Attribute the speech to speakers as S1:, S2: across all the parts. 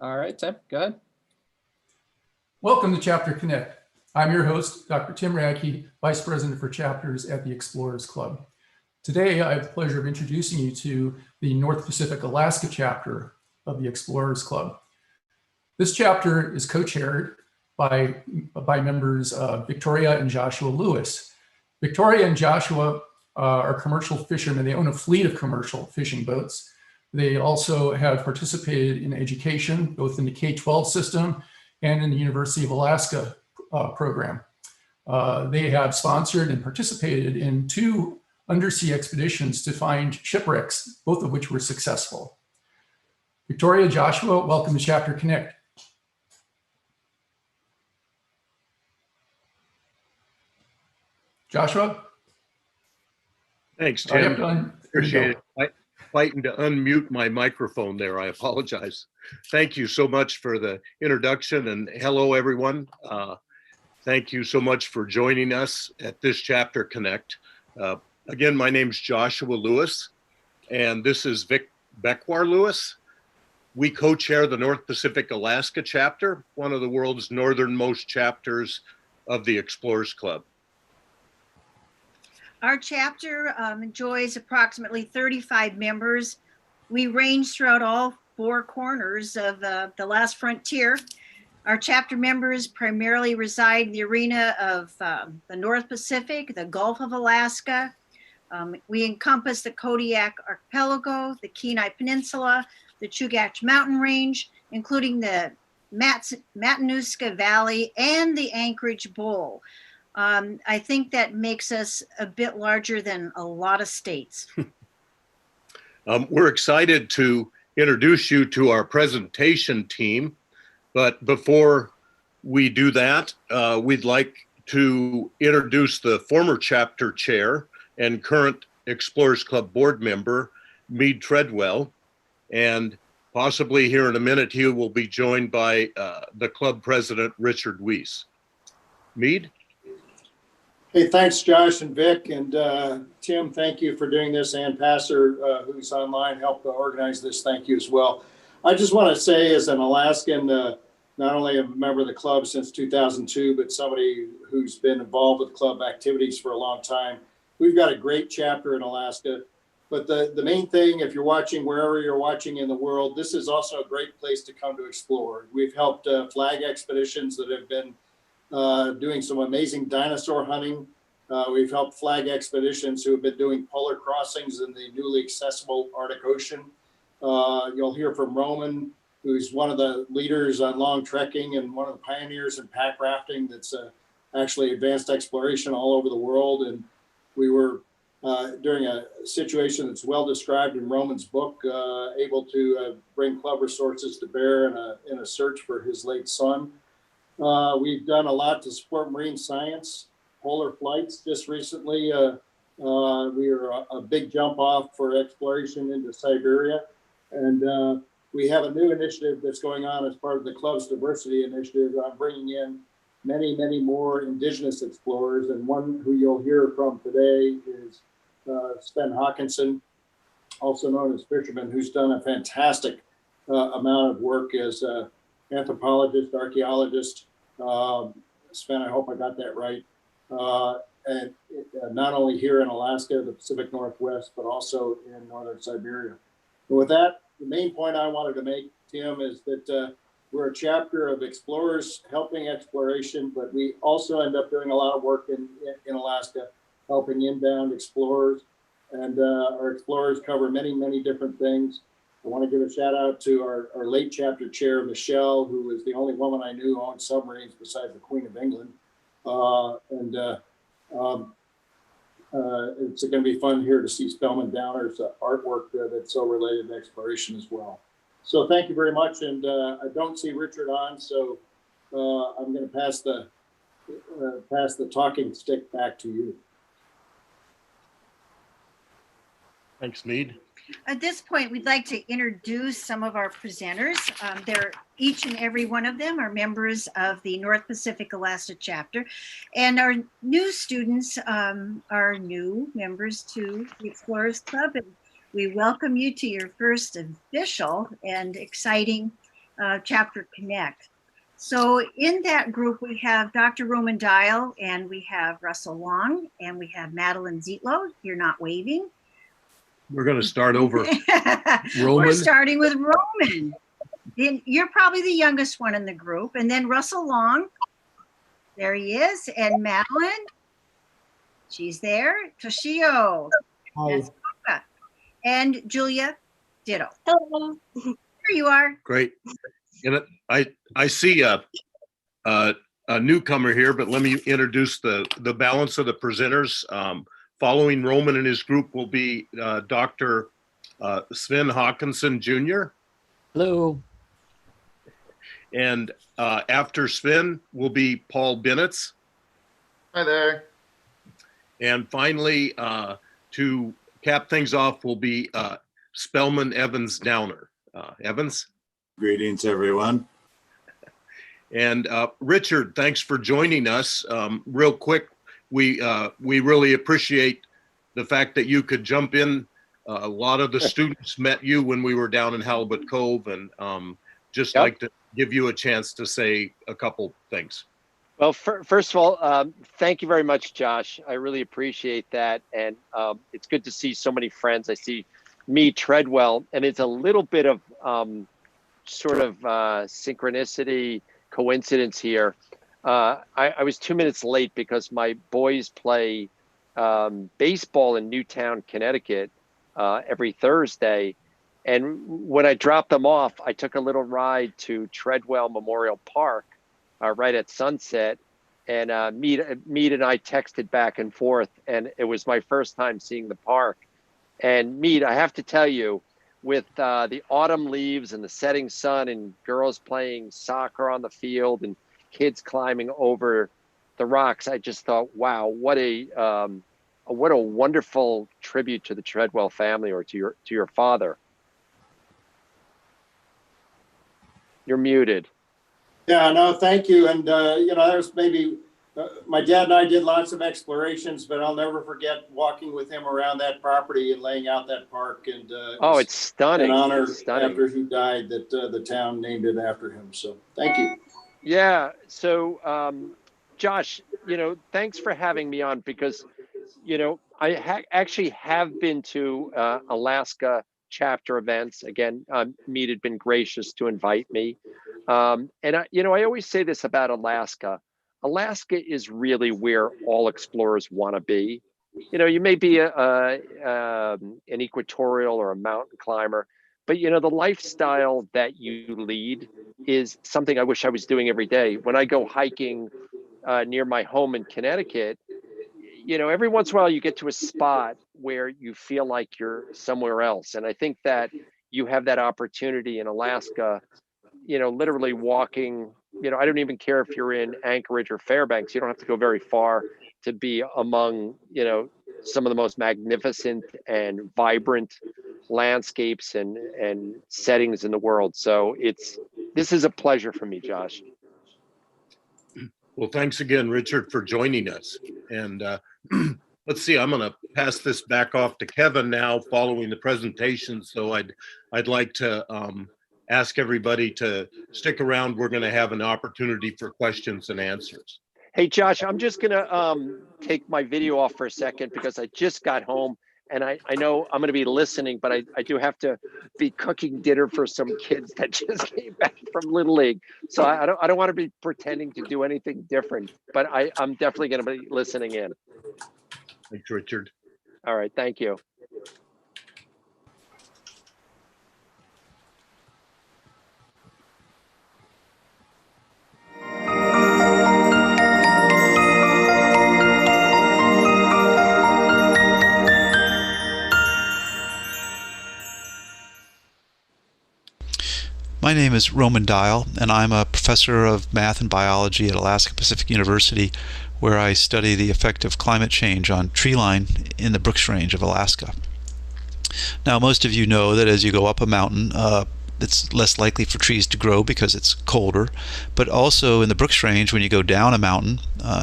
S1: All right, Tim, go ahead.
S2: Welcome to Chapter Connect. I'm your host, Dr. Tim Radke, Vice President for Chapters at the Explorers Club. Today, I have the pleasure of introducing you to the North Pacific Alaska chapter of the Explorers Club. This chapter is co-chaired by members Victoria and Joshua Lewis. Victoria and Joshua are commercial fishermen. They own a fleet of commercial fishing boats. They also have participated in education, both in the K-12 system and in the University of Alaska program. They have sponsored and participated in 2 undersea expeditions to find shipwrecks, both of which were successful. Victoria, Joshua, welcome to Chapter Connect. Joshua?
S3: Thanks, Tim. Appreciate it. Fighting to unmute my microphone there. I apologize. Thank you so much for the introduction, and hello, everyone. Thank you so much for joining us at this Chapter Connect. Again, my name's Joshua Lewis, and this is Becwar-Lewis. We co-chair the North Pacific Alaska chapter, one of the world's northernmost chapters of the Explorers Club.
S4: Our chapter enjoys approximately 35 members. We range throughout all 4 corners of the last frontier. Our chapter members primarily reside in the arena of the North Pacific, the Gulf of Alaska. We encompass the Kodiak Archipelago, the Kenai Peninsula, the Chugach Mountain Range, including the Matanuska Valley and the Anchorage Bowl. I think that makes us a bit larger than a lot of states.
S3: We're excited to introduce you to our presentation team, but before we do that, we'd like to introduce the former chapter chair and current Explorers Club board member, Mead Treadwell, and possibly here in a minute, he will be joined by the club president, Richard Weiss. Mead?
S5: Hey, thanks, Josh and Vic, and Tim, thank you for doing this, and Passer, who's online, helped organize this. Thank you as well. I just want to say, as an Alaskan, not only a member of the club since 2002, but somebody who's been involved with club activities for a long time, we've got a great chapter in Alaska. But the main thing, if you're watching, wherever you're watching in the world, this is also a great place to come to explore. We've helped flag expeditions that have been doing some amazing dinosaur hunting. We've helped flag expeditions who have been doing polar crossings in the newly accessible Arctic Ocean. You'll hear from Roman, who's one of the leaders on long trekking and one of the pioneers in pack rafting that's actually advanced exploration all over the world. And we were, during a situation that's well described in Roman's book, able to bring club resources to bear in a search for his late son. We've done a lot to support marine science, polar flights. Just recently, we were a big jump off for exploration into Siberia. And we have a new initiative that's going on as part of the club's diversity initiative on bringing in many, many more indigenous explorers. And one who you'll hear from today is Sven Haakanson, also known as Fisherman, who's done a fantastic amount of work as anthropologist, archaeologist. Sven, I hope I got that right. And not only here in Alaska, the Pacific Northwest, but also in northern Siberia. And with that, the main point I wanted to make, Tim, is that we're a chapter of explorers helping exploration, but we also end up doing a lot of work in Alaska, helping inbound explorers. And our explorers cover many, many different things. I want to give a shout out to our late chapter chair, Michelle, who was the only woman I knew who owned submarines besides the Queen of England. It's going to be fun here to see Spellman Downer's artwork that's so related to exploration as well. So thank you very much. And I don't see Richard on, so I'm going to pass the talking stick back to you.
S3: Thanks, Mead.
S4: At this point, we'd like to introduce some of our presenters. They're each and every one of them are members of the North Pacific Alaska chapter. And our new students are new members to the Explorers Club. And we welcome you to your first official and exciting Chapter Connect. So in that group, we have Dr. Roman Dial, and we have Russel Wong, and we have Madeline Zietlow. You're not waving.
S3: We're going to start over.
S4: We're
S3: Roman.
S4: starting with Roman. You're probably the youngest one in the group. And then Russel Long. There he is. And Madeline. She's there. Toshio. Matsuoka. And Julia. Ditto.
S1: Hello.
S4: There you are.
S3: Great. And I see a newcomer here, but let me introduce the balance of the presenters. Following Roman and his group will be Dr. Sven Haakanson Jr.
S6: Hello.
S3: And after Sven will be Paul Bennetts.
S7: Hi there.
S3: And finally, to cap things off will be Spellman Evans Downer. Evans?
S7: Greetings, everyone.
S3: And Richard, thanks for joining us. Real quick, we really appreciate the fact that you could jump in. A lot of the students met you when we were down in Halibut Cove, and just like to give you a chance to say a couple things.
S6: Well, first of all, thank you very much, Josh. I really appreciate that. And it's good to see so many friends. I see Mead, Treadwell, and it's a little bit of sort of synchronicity, coincidence here. I was 2 minutes late because my boys play baseball in Newtown, Connecticut every Thursday. And when I dropped them off, I took a little ride to Treadwell Memorial Park right at sunset. And Mead and I texted back and forth, and it was my first time seeing the park. And Mead, I have to tell you, with the autumn leaves and the setting sun and girls playing soccer on the field and kids climbing over the rocks, I just thought, wow, what a wonderful tribute to the Treadwell family, or to your father. You're muted.
S5: Yeah, no, thank you. And, there's maybe, my dad and I did lots of explorations, but I'll never forget walking with him around that property and laying out that park. And
S6: oh, it's stunning.
S5: An honor
S6: stunning.
S5: After he died that the town named it after him. So thank you.
S6: Yeah. So, Josh, thanks for having me on, because, I actually have been to Alaska chapter events. Again, Mead had been gracious to invite me. And I always say this about Alaska. Alaska is really where all explorers want to be. You may be an equatorial or a mountain climber, but the lifestyle that you lead is something I wish I was doing every day. When I go hiking near my home in Connecticut, every once in a while you get to a spot where you feel like you're somewhere else. And I think that you have that opportunity in Alaska, literally walking, I don't even care if you're in Anchorage or Fairbanks. You don't have to go very far to be among, some of the most magnificent and vibrant landscapes and settings in the world. So this is a pleasure for me, Josh.
S3: Well, thanks again, Richard, for joining us. And let's see, I'm going to pass this back off to Kevin now following the presentation. So I'd like to ask everybody to stick around. We're going to have an opportunity for questions and answers.
S6: Hey, Josh, I'm just going to take my video off for a second because I just got home. And I know I'm going to be listening, but I do have to be cooking dinner for some kids that just came back from Little League. So I don't want to be pretending to do anything different, but I'm definitely going to be listening in.
S3: Thanks, Richard.
S6: All right. Thank you.
S8: My name is Roman Dial, and I'm a professor of math and biology at Alaska Pacific University, where I study the effect of climate change on tree line in the Brooks Range of Alaska. Now, most of you know that as you go up a mountain, it's less likely for trees to grow because it's colder, but also in the Brooks Range, when you go down a mountain,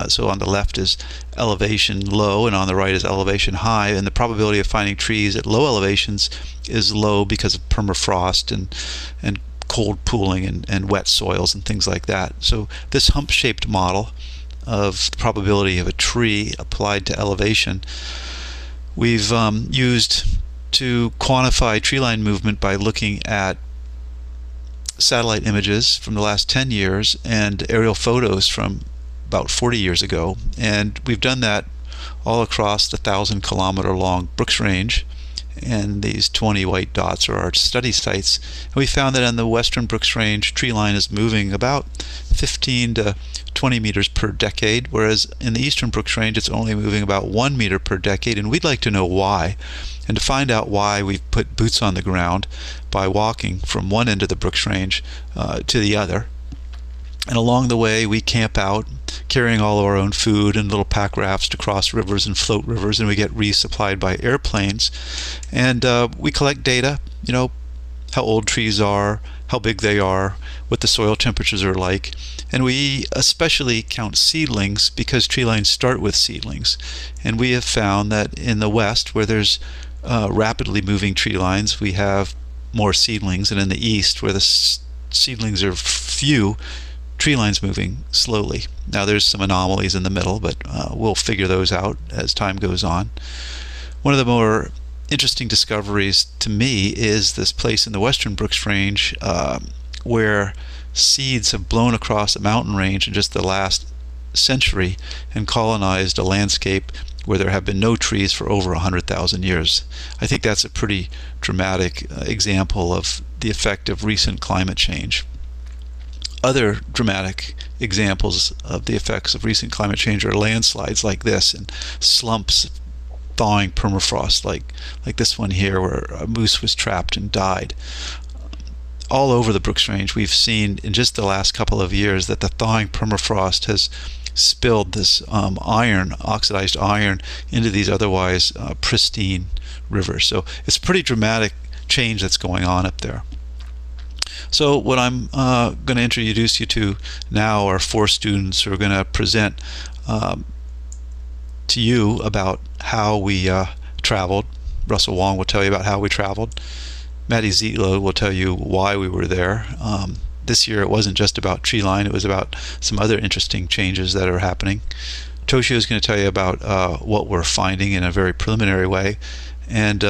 S8: so on the left is elevation low and on the right is elevation high, and the probability of finding trees at low elevations is low because of permafrost and cold pooling and wet soils and things like that. So this hump-shaped model of the probability of a tree applied to elevation, we've used to quantify tree line movement by looking at satellite images from the last 10 years and aerial photos from about 40 years ago. And we've done that all across the 1,000-kilometer long Brooks Range. And these 20 white dots are our study sites. And we found that on the western Brooks Range, tree line is moving about 15 to 20 meters per decade, whereas in the eastern Brooks Range, it's only moving about 1 meter per decade. And we'd like to know why. And to find out why, we've put boots on the ground by walking from one end of the Brooks Range to the other. And along the way, we camp out, carrying all of our own food and little pack rafts to cross rivers and float rivers, and we get resupplied by airplanes. And we collect data, you know, how old trees are, how big they are, what the soil temperatures are like. And we especially count seedlings because tree lines start with seedlings. And we have found that in the west, where there's rapidly moving tree lines, we have more seedlings, and in the east, where the seedlings are few, tree lines moving slowly. Now there's some anomalies in the middle, but we'll figure those out as time goes on. One of the more interesting discoveries to me is this place in the western Brooks Range where seeds have blown across a mountain range in just the last century and colonized a landscape where there have been no trees for over 100,000 years. I think that's a pretty dramatic example of the effect of recent climate change. Other dramatic examples of the effects of recent climate change are landslides like this and slumps, thawing permafrost like this one here where a moose was trapped and died. All over the Brooks Range, we've seen in just the last couple of years that the thawing permafrost has spilled this oxidized iron, into these otherwise pristine rivers. So it's a pretty dramatic change that's going on up there. So what I'm going to introduce you to now are 4 students who are going to present to you about how we traveled. Russel Wong will tell you about how we traveled. Maddie Zietlow will tell you why we were there. This year it wasn't just about tree line, it was about some other interesting changes that are happening. Toshio is going to tell you about what we're finding in a very preliminary way. And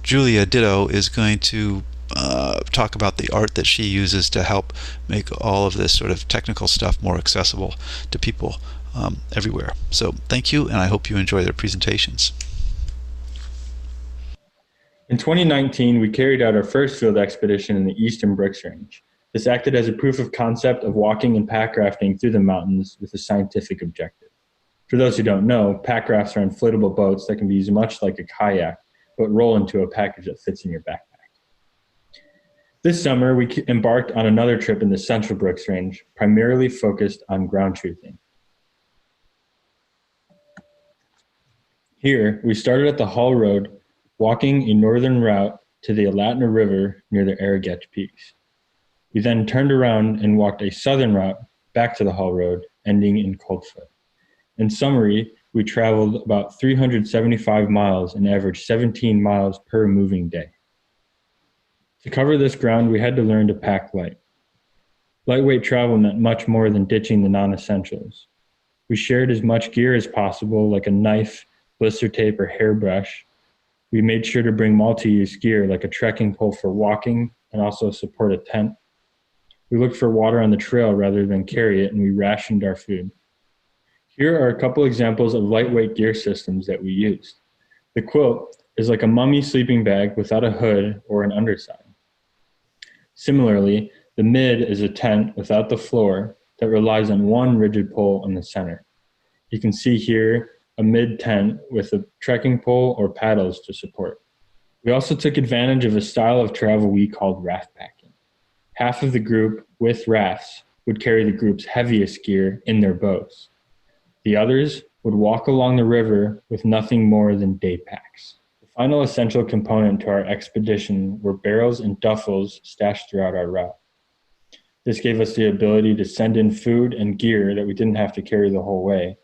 S8: Julia Ditto is going to talk about the art that she uses to help make all of this sort of technical stuff more accessible to people everywhere. So thank you, and I hope you enjoy their presentations.
S1: In 2019, we carried out our first field expedition in the eastern Brooks Range. This acted as a proof of concept of walking and pack rafting through the mountains with a scientific objective. For those who don't know, pack rafts are inflatable boats that can be used much like a kayak, but roll into a package that fits in your backpack. This summer, we embarked on another trip in the central Brooks Range, primarily focused on ground truthing. Here, we started at the Hall Road, walking a northern route to the Alatna River near the Aragetch Peaks. We then turned around and walked a southern route back to the Hall Road, ending in Coldfoot. In summary, we traveled about 375 miles and averaged 17 miles per moving day. To cover this ground, we had to learn to pack light. Lightweight travel meant much more than ditching the non-essentials. We shared as much gear as possible, like a knife, blister tape, or hairbrush. We made sure to bring multi-use gear, like a trekking pole for walking and also support a tent. We looked for water on the trail rather than carry it, and we rationed our food. Here are a couple examples of lightweight gear systems that we used. The quilt is like a mummy sleeping bag without a hood or an underside. Similarly, the mid is a tent without the floor that relies on one rigid pole in the center. You can see here a mid tent with a trekking pole or paddles to support. We also took advantage of a style of travel we called raft packing. Half of the group with rafts would carry the group's heaviest gear in their boats. The others would walk along the river with nothing more than day packs. The final essential component to our expedition were barrels and duffels stashed throughout our route. This gave us the ability to send in food and gear that we didn't have to carry the whole way.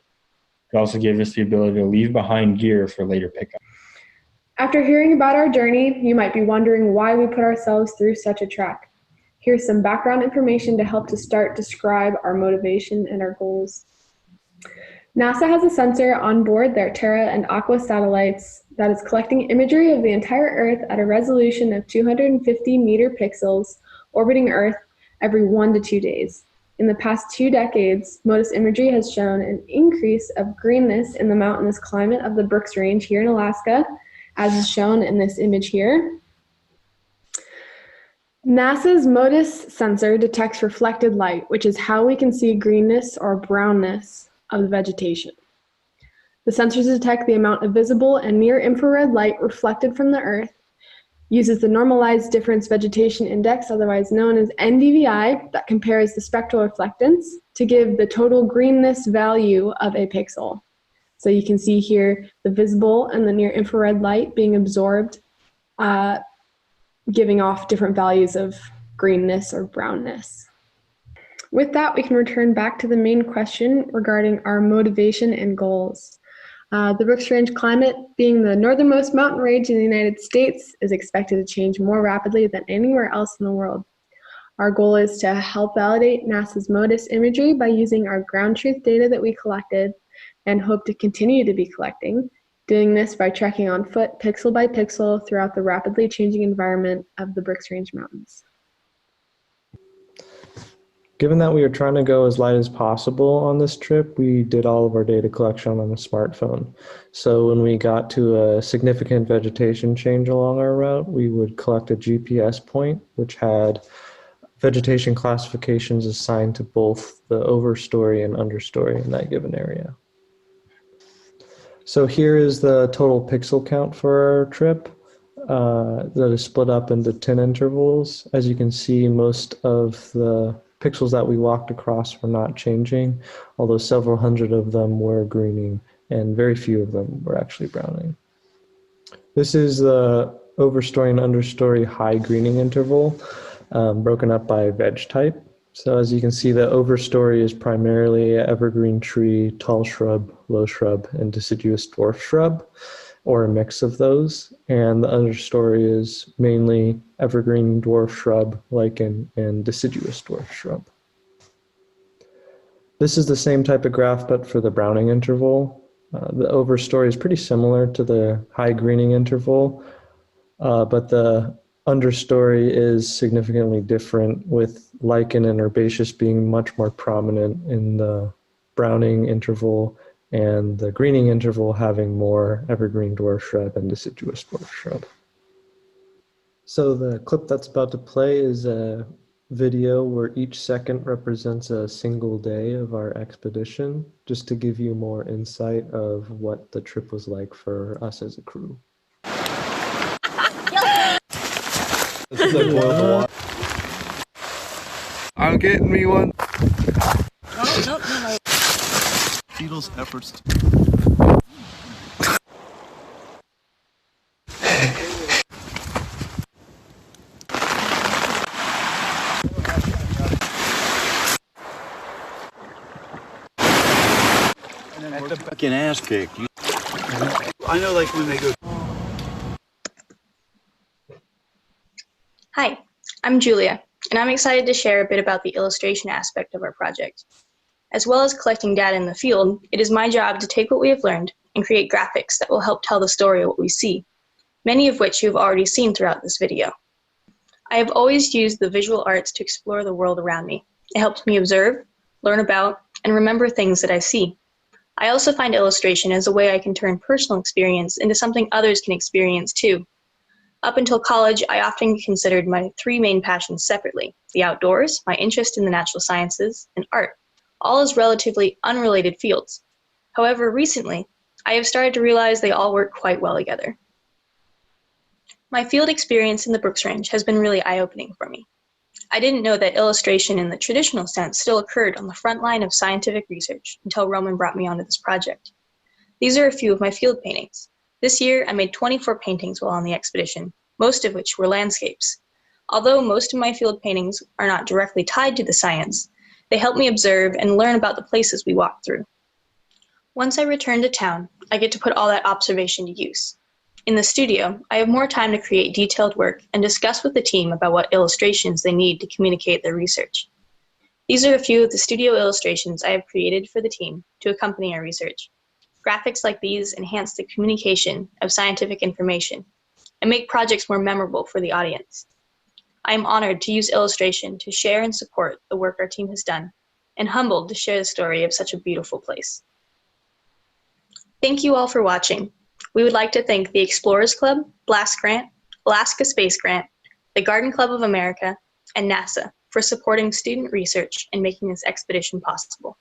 S1: It also gave us the ability to leave behind gear for later pickup.
S9: After hearing about our journey, you might be wondering why we put ourselves through such a trek. Here's some background information to help to start describe our motivation and our goals. NASA has a sensor on board their Terra and Aqua satellites that is collecting imagery of the entire Earth at a resolution of 250 meter pixels, orbiting Earth every 1 to 2 days. In the past 2 decades, MODIS imagery has shown an increase of greenness in the mountainous climate of the Brooks Range here in Alaska, as is shown in this image here. NASA's MODIS sensor detects reflected light, which is how we can see greenness or brownness of the vegetation. The sensors detect the amount of visible and near-infrared light reflected from the Earth, uses the Normalized Difference Vegetation Index, otherwise known as NDVI, that compares the spectral reflectance to give the total greenness value of a pixel. So you can see here the visible and the near-infrared light being absorbed, giving off different values of greenness or brownness. With that, we can return back to the main question regarding our motivation and goals. The Brooks Range climate, being the northernmost mountain range in the United States, is expected to change more rapidly than anywhere else in the world. Our goal is to help validate NASA's MODIS imagery by using our ground truth data that we collected and hope to continue to be collecting, doing this by trekking on foot pixel by pixel throughout the rapidly changing environment of the Brooks Range Mountains.
S10: Given that we were trying to go as light as possible on this trip, we did all of our data collection on a smartphone. So when we got to a significant vegetation change along our route, we would collect a GPS point, which had vegetation classifications assigned to both the overstory and understory in that given area. So here is the total pixel count for our trip that is split up into 10 intervals. As you can see, most of the pixels that we walked across were not changing, although several hundred of them were greening and very few of them were actually browning. This is the overstory and understory high greening interval broken up by veg type. So as you can see, the overstory is primarily evergreen tree, tall shrub, low shrub, and deciduous dwarf shrub, or a mix of those. And the understory is mainly evergreen dwarf shrub, lichen, and deciduous dwarf shrub. This is the same type of graph, but for the browning interval. The overstory is pretty similar to the high greening interval, but the understory is significantly different, with lichen and herbaceous being much more prominent in the browning interval, and the greening interval having more evergreen dwarf shrub and deciduous dwarf shrub. So the clip that's about to play is a video where each second represents a single day of our expedition, just to give you more insight of what the trip was like for us as a crew.
S11: I'm getting me one.
S12: No.
S11: Beatles' efforts. At the fucking ass kick. I know, like when they go.
S12: Hi, I'm Julia, and I'm excited to share a bit about the illustration aspect of our project. As well as collecting data in the field, it is my job to take what we have learned and create graphics that will help tell the story of what we see, many of which you have already seen throughout this video. I have always used the visual arts to explore the world around me. It helps me observe, learn about, and remember things that I see. I also find illustration as a way I can turn personal experience into something others can experience too. Up until college, I often considered my 3 main passions separately: the outdoors, my interest in the natural sciences, and art, all as relatively unrelated fields. However, recently, I have started to realize they all work quite well together. My field experience in the Brooks Range has been really eye-opening for me. I didn't know that illustration in the traditional sense still occurred on the front line of scientific research until Roman brought me onto this project. These are a few of my field paintings. This year, I made 24 paintings while on the expedition, most of which were landscapes. Although most of my field paintings are not directly tied to the science, they help me observe and learn about the places we walk through. Once I return to town, I get to put all that observation to use. In the studio, I have more time to create detailed work and discuss with the team about what illustrations they need to communicate their research. These are a few of the studio illustrations I have created for the team to accompany our research. Graphics like these enhance the communication of scientific information and make projects more memorable for the audience. I am honored to use illustration to share and support the work our team has done, and humbled to share the story of such a beautiful place. Thank you all for watching. We would like to thank the Explorers Club, Blast Grant, Alaska Space Grant, the Garden Club of America, and NASA for supporting student research and making this expedition possible.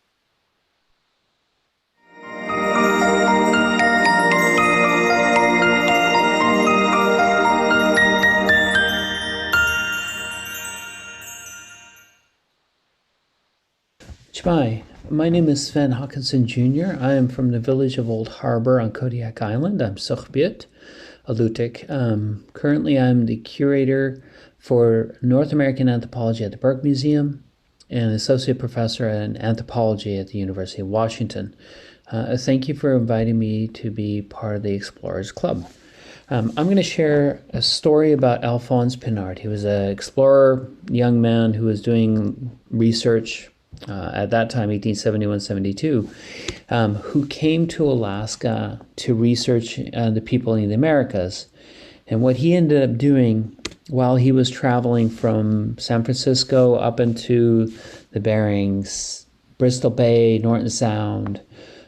S13: Hi, my name is Sven Haakanson Jr. I am from the village of Old Harbor on Kodiak Island. I'm Sukhbit, Alutiiq. Currently, I'm the curator for North American Anthropology at the Burke Museum and associate professor in anthropology at the University of Washington. Thank you for inviting me to be part of the Explorers Club. I'm going to share a story about Alphonse Pinard. He was an explorer, young man who was doing research at that time, 1871-72, who came to Alaska to research the people in the Americas. And what he ended up doing while he was traveling from San Francisco up into the Berings, Bristol Bay, Norton Sound,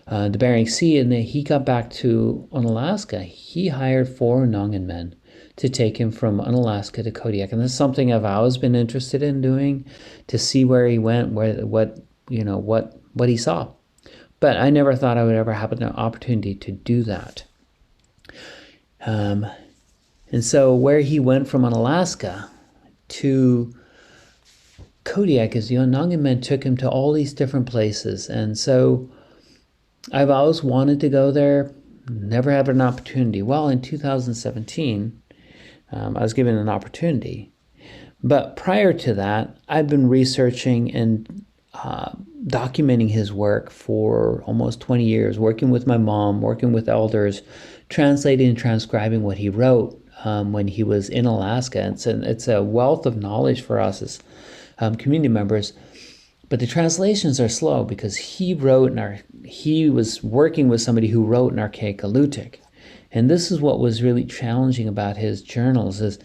S13: the Bering Sea, and then he got back to Unalaska, he hired 4 Nongan men to take him from Unalaska to Kodiak. And that's something I've always been interested in doing, to see where he went, what he saw. But I never thought I would ever have an opportunity to do that. And so where he went from Unalaska to Kodiak is the Onondaga men took him to all these different places. And so I've always wanted to go there, never had an opportunity. Well, in 2017, I was given an opportunity. But prior to that, I've been researching and documenting his work for almost 20 years, working with my mom, working with elders, translating and transcribing what he wrote when he was in Alaska. It's a wealth of knowledge for us as community members. But the translations are slow because he was working with somebody who wrote in archaic Alutiiq. And this is what was really challenging about his journals, is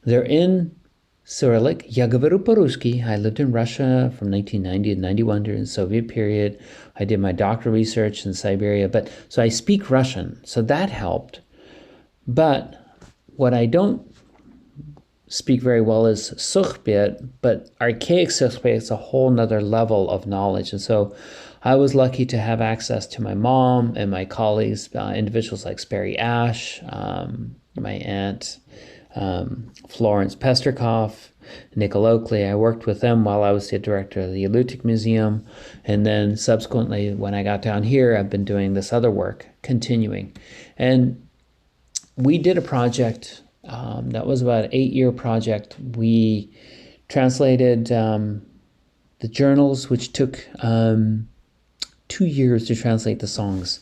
S13: they're in Cyrillic. Я говорю по-русски. I lived in Russia from 1990 to 91 during the Soviet period. I did my doctoral research in Siberia. So I speak Russian, so that helped. But what I don't speak very well is Sukhbit, but archaic Sukhbit is a whole nother level of knowledge. And so I was lucky to have access to my mom and my colleagues, individuals like Sperry Ash, my aunt, Florence Pesterkoff, Nicol Oakley. I worked with them while I was the director of the Alutiiq Museum. And then subsequently, when I got down here, I've been doing this other work, continuing. And we did a project that was about an 8-year project. We translated the journals, which took 2 years to translate the songs.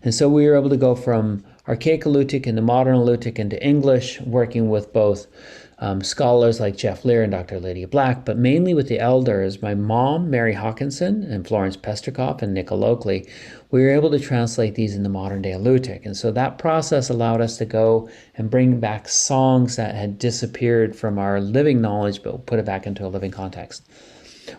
S13: And so we were able to go from archaic Alutiiq into modern Alutiiq into English, working with both scholars like Jeff Lear and Dr. Lydia Black, but mainly with the elders, my mom, Mary Haakanson, and Florence Pesterkoff, and Nicol Oakley. We were able to translate these into modern day Alutiiq. And so that process allowed us to go and bring back songs that had disappeared from our living knowledge, but put it back into a living context.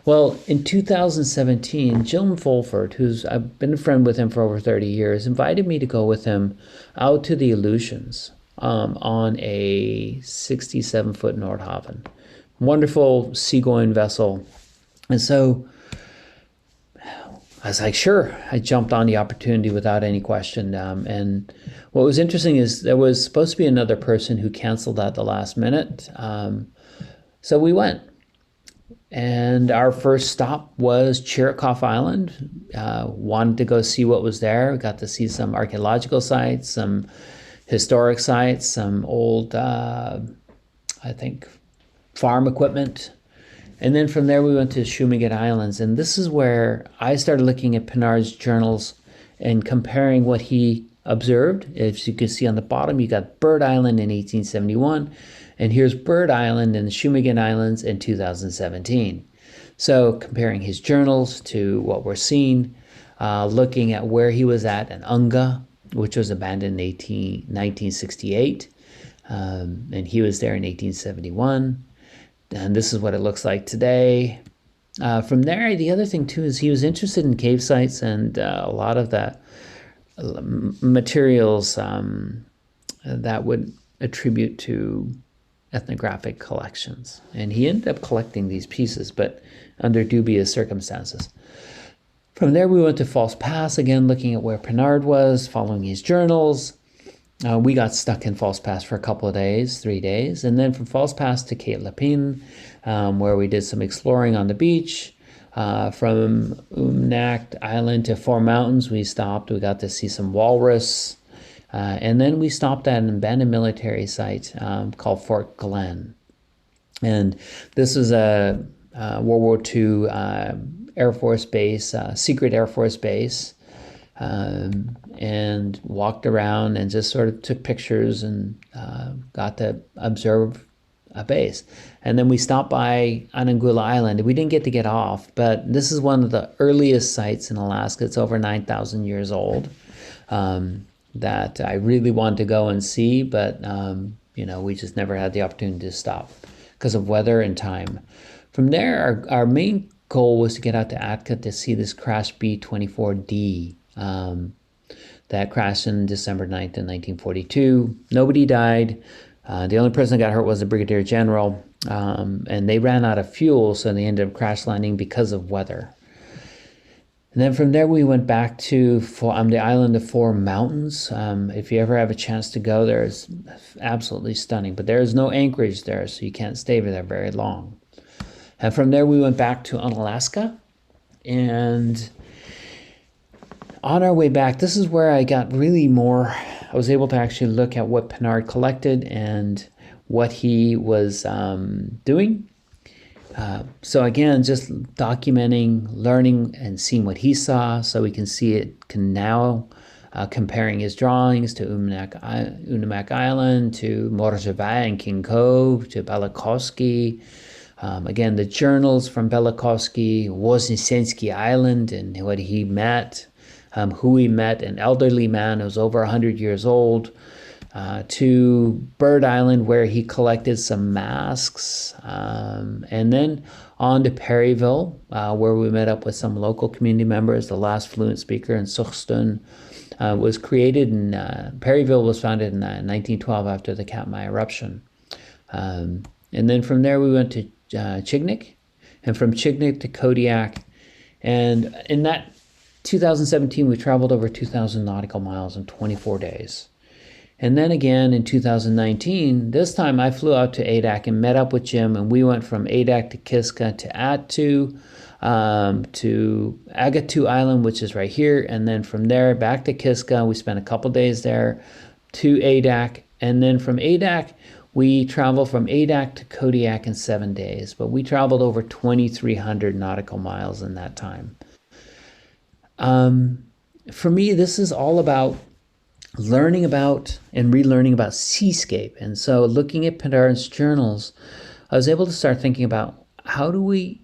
S13: Well, in 2017, Jim Fulford, I've been a friend with him for over 30 years, invited me to go with him out to the Aleutians on a 67-foot Nordhaven. Wonderful seagoing vessel. And so I was like, sure. I jumped on the opportunity without any question. And what was interesting is there was supposed to be another person who canceled at the last minute. So we went. And our first stop was Chiricahua Island. Wanted to go see what was there. We got to see some archaeological sites, some historic sites, some old, I think, farm equipment. And then from there we went to Shumagat Islands. And this is where I started looking at Pinard's journals and comparing what he observed. As you can see on the bottom, you got Bird Island in 1871, and here's Bird Island and the Shumagen Islands in 2017. So comparing his journals to what we're seeing, looking at where he was at in Unga, which was abandoned in 1968, and he was there in 1871. And this is what it looks like today. From there, the other thing too is he was interested in cave sites and a lot of the materials that would attribute to ethnographic collections. And he ended up collecting these pieces, but under dubious circumstances. From there, we went to False Pass, again, looking at where Pinard was, following his journals. We got stuck in False Pass for a couple of days, 3 days. And then from False Pass to Cape Lapin, where we did some exploring on the beach. From Umnak Island to Four Mountains, we stopped. We got to see some walrus. And then we stopped at an abandoned military site called Fort Glen. And this was a World War II Air Force base, secret Air Force base. And walked around and just sort of took pictures and got to observe a base. And then we stopped by Anangula Island. We didn't get to get off, but this is one of the earliest sites in Alaska. It's over 9,000 years old that I really wanted to go and see, but we just never had the opportunity to stop because of weather and time. From there, our main goal was to get out to Atka to see this crash B-24D. That crashed on December 9th in 1942. Nobody died. The only person that got hurt was the Brigadier General, and they ran out of fuel, so they ended up crash landing because of weather. And then from there, we went back to the island of Four Mountains. If you ever have a chance to go there, it's absolutely stunning, but there is no anchorage there, so you can't stay there very long. And from there, we went back to Unalaska, and on our way back, this is where I got really I was able to actually look at what Pinard collected and what he was doing. So again, just documenting, learning, and seeing what he saw so we can see it now, comparing his drawings to Unamak Island, to Morjavai and King Cove, to Belakovsky. Again, the journals from Belakovsky, Woznесенский Island and what he met. Who he met, an elderly man who was over 100 years old, to Bird Island where he collected some masks, and then on to Perryville where we met up with some local community members. The last fluent speaker in Sukhstun was created in, Perryville was founded in 1912 after the Katmai eruption. And then from there we went to Chignik, and from Chignik to Kodiak, and in that 2017, we traveled over 2,000 nautical miles in 24 days. And then again in 2019, this time I flew out to Adak and met up with Jim, and we went from Adak to Kiska to Attu, to Agatu Island, which is right here. And then from there back to Kiska. We spent a couple days there to Adak. And then from Adak, we traveled from Adak to Kodiak in 7 days. But we traveled over 2,300 nautical miles in that time. For me, this is all about learning about and relearning about seascape. And so looking at Pinard's journals, I was able to start thinking about how do we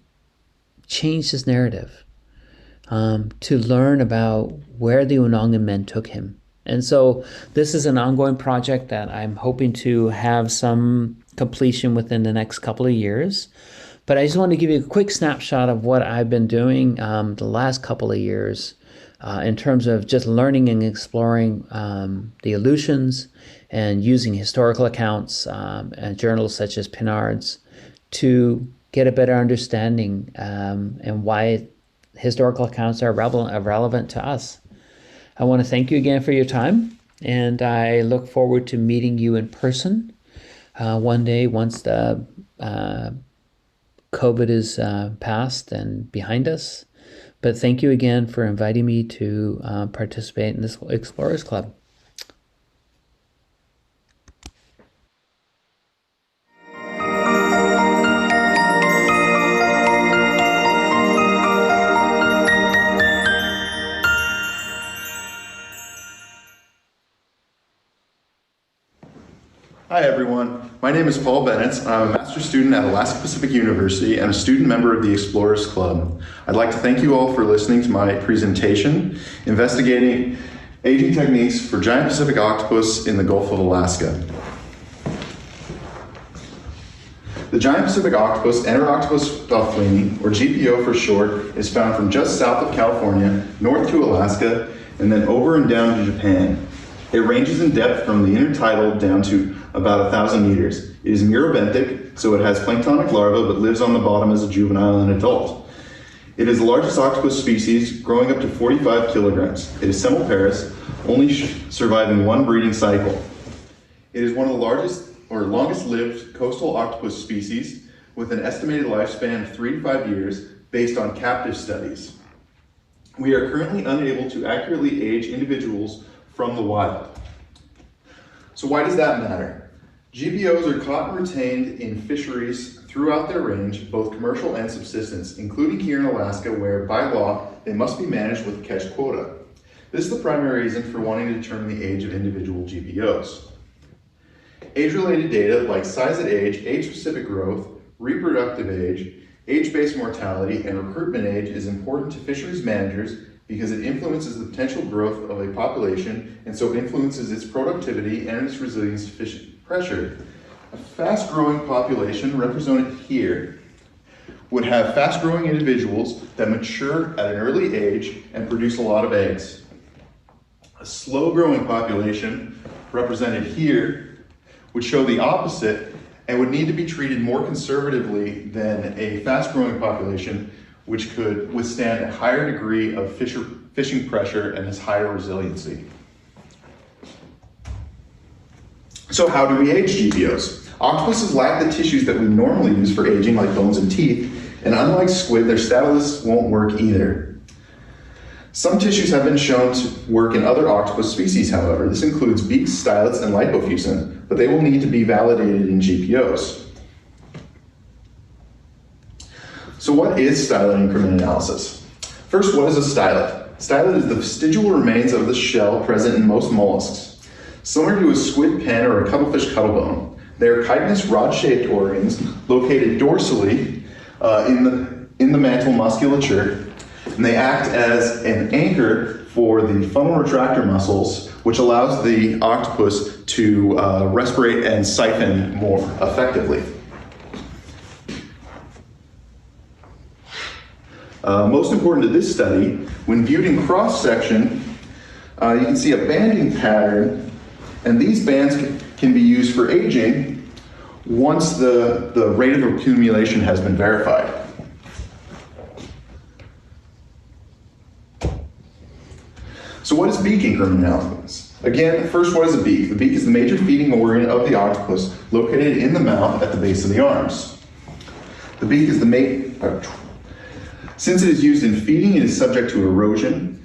S13: change this narrative to learn about where the Unangan men took him. And so this is an ongoing project that I'm hoping to have some completion within the next couple of years. But I just want to give you a quick snapshot of what I've been doing the last couple of years in terms of just learning and exploring the Aleutians and using historical accounts and journals such as Pinard's to get a better understanding and why historical accounts are relevant to us. I want to thank you again for your time, and I look forward to meeting you in person one day once the COVID is past and behind us. But thank you again for inviting me to participate in this Explorers Club.
S14: Hi everyone, my name is Paul Bennetts. I'm a master's student at Alaska Pacific University and a student member of the Explorers Club. I'd like to thank you all for listening to my presentation, investigating aging techniques for giant Pacific octopus in the Gulf of Alaska. The giant Pacific octopus, Enter-Octopus dothwini, or GPO for short, is found from just south of California, north to Alaska, and then over and down to Japan. It ranges in depth from the intertidal down to about 1,000 meters. It is mirobenthic, so it has planktonic larvae but lives on the bottom as a juvenile and adult. It is the largest octopus species, growing up to 45 kilograms. It is semiparous, only surviving one breeding cycle. It is one of the largest or longest lived coastal octopus species with an estimated lifespan of 3 to 5 years based on captive studies. We are currently unable to accurately age individuals from the wild. So why does that matter? GPOs are caught and retained in fisheries throughout their range, both commercial and subsistence, including here in Alaska, where by law, they must be managed with a catch quota. This is the primary reason for wanting to determine the age of individual GPOs. Age-related data like size at age, age-specific growth, reproductive age, age-based mortality, and recruitment age is important to fisheries managers because it influences the potential growth of a population and so influences its productivity and its resilience to fishing pressure. A fast-growing population, represented here, would have fast-growing individuals that mature at an early age and produce a lot of eggs. A slow-growing population, represented here, would show the opposite and would need to be treated more conservatively than a fast-growing population, which could withstand a higher degree of fishing pressure and has higher resiliency. So how do we age GPOs? Octopuses lack the tissues that we normally use for aging, like bones and teeth, and unlike squid, their stylus won't work either. Some tissues have been shown to work in other octopus species, however. This includes beaks, stylets, and lipofuscin, but they will need to be validated in GPOs. So what is stylet increment analysis? First, what is a stylet? Stylet is the vestigial remains of the shell present in most mollusks. Similar to a squid pen or a cuttlefish cuttlebone, they are chitinous rod-shaped organs located dorsally in the mantle musculature, and they act as an anchor for the funnel retractor muscles, which allows the octopus to respirate and siphon more effectively. Most important to this study, when viewed in cross-section, you can see a banding pattern, and these bands can be used for aging once the rate of accumulation has been verified. So what is beak increment analysis? Again, first, what is a beak? The beak is the major feeding organ of the octopus, located in the mouth at the base of the arms. The beak is since it is used in feeding, it is subject to erosion.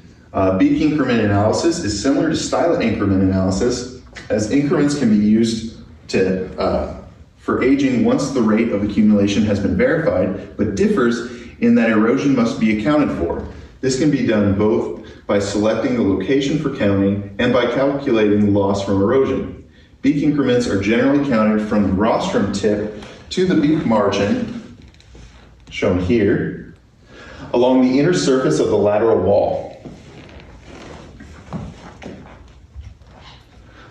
S14: Beak increment analysis is similar to stylet increment analysis, as increments can be used for aging once the rate of accumulation has been verified, but differs in that erosion must be accounted for. This can be done both by selecting the location for counting and by calculating the loss from erosion. Beak increments are generally counted from the rostrum tip to the beak margin, shown here, along the inner surface of the lateral wall.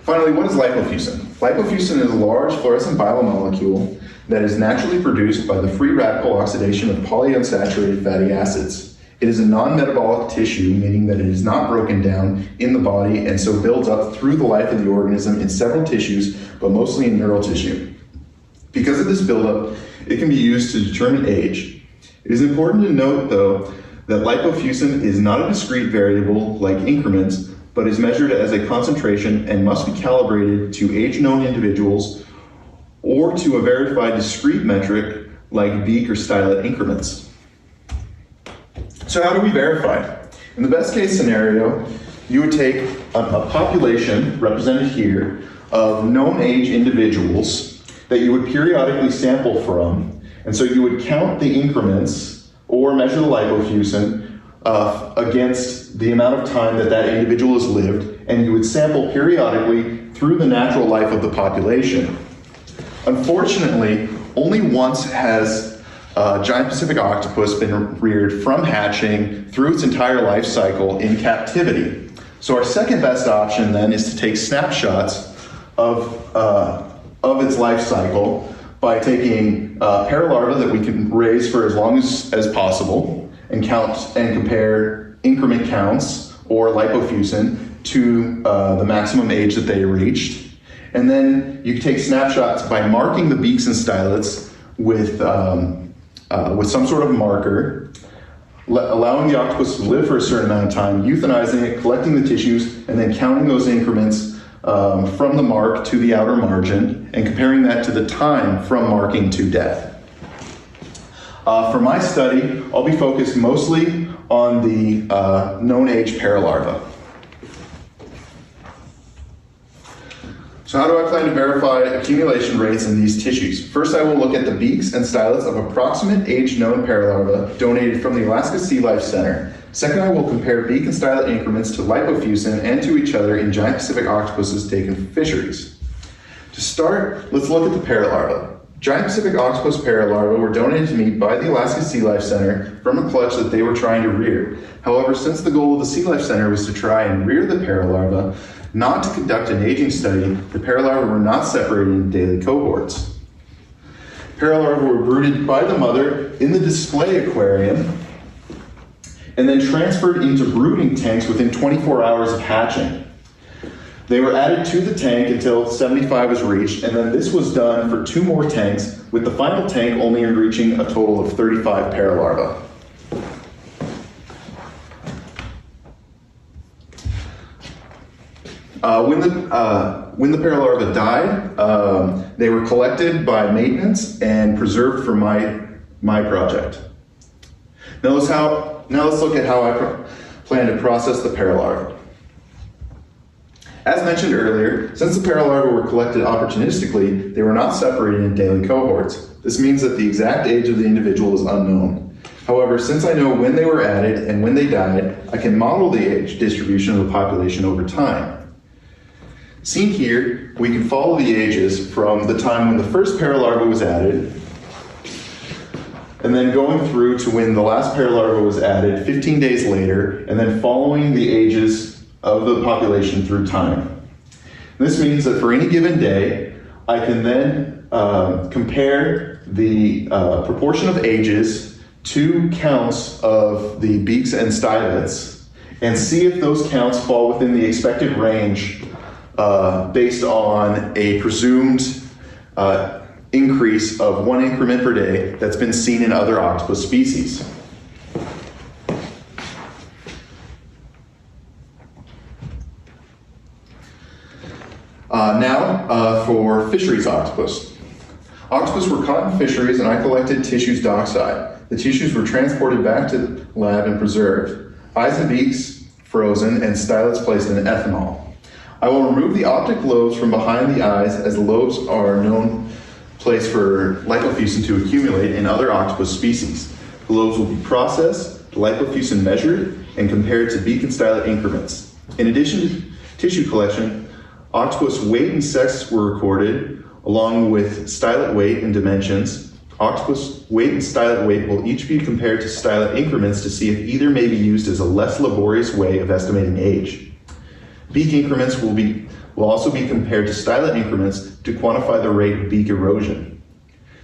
S14: Finally, what is lipofuscin? Lipofuscin is a large fluorescent biomolecule that is naturally produced by the free radical oxidation of polyunsaturated fatty acids. It is a non-metabolic tissue, meaning that it is not broken down in the body and so builds up through the life of the organism in several tissues, but mostly in neural tissue. Because of this buildup, it can be used to determine age. It is important to note, though, that lipofuscin is not a discrete variable like increments, but is measured as a concentration and must be calibrated to age-known individuals or to a verified discrete metric like beak or stylet increments. So how do we verify? In the best case scenario, you would take a population, represented here, of known age individuals that you would periodically sample from, and so you would count the increments or measure the lipofuscin against the amount of time that that individual has lived, and you would sample periodically through the natural life of the population. Unfortunately, only once has a giant Pacific octopus been reared from hatching through its entire life cycle in captivity. So our second best option then is to take snapshots of its life cycle by taking paralarvae that we can raise for as long as possible and compare increment counts or lipofuscin to the maximum age that they reached. And then you can take snapshots by marking the beaks and stylets with some sort of marker, allowing the octopus to live for a certain amount of time, euthanizing it, collecting the tissues, and then counting those increments from the mark to the outer margin, and comparing that to the time from marking to death. For my study, I'll be focused mostly on the known age paralarva. So how do I plan to verify accumulation rates in these tissues? First, I will look at the beaks and stylets of approximate age known paralarvae donated from the Alaska Sea Life Center. Second, I will compare beak and stylet increments to lipofuscin and to each other in giant Pacific octopuses taken from fisheries. To start, let's look at the paralarvae. Giant Pacific octopus paralarvae were donated to me by the Alaska Sea Life Center from a clutch that they were trying to rear. However, since the goal of the Sea Life Center was to try and rear the paralarvae, not to conduct an aging study, the paralarvae were not separated into daily cohorts. Paralarvae were brooded by the mother in the display aquarium and then transferred into brooding tanks within 24 hours of hatching. They were added to the tank until 75 was reached, and then this was done for 2 more tanks, with the final tank only reaching a total of 35 paralarvae. When the paralarvae died, they were collected by maintenance and preserved for my project. Now let's look at how I plan to process the paralarvae. As mentioned earlier, since the paralarvae were collected opportunistically, they were not separated in daily cohorts. This means that the exact age of the individual is unknown. However, since I know when they were added and when they died, I can model the age distribution of the population over time. Seen here, we can follow the ages from the time when the first paralarva was added, and then going through to when the last paralarva was added 15 days later, and then following the ages of the population through time. This means that for any given day, I can then compare the proportion of ages to counts of the beaks and stylets, and see if those counts fall within the expected range based on a presumed increase of 1 increment per day that's been seen in other octopus species. Now for fisheries octopus. Octopus were caught in fisheries and I collected tissues dockside. The tissues were transported back to the lab and preserved. Eyes and beaks frozen and stylets placed in ethanol. I will remove the optic lobes from behind the eyes, as the lobes are a known place for lipofuscin to accumulate in other octopus species. The lobes will be processed, lipofuscin measured, and compared to beak and stylet increments. In addition to tissue collection, octopus weight and sex were recorded, along with stylet weight and dimensions. Octopus weight and stylet weight will each be compared to stylet increments to see if either may be used as a less laborious way of estimating age. Beak increments will also be compared to stylet increments to quantify the rate of beak erosion.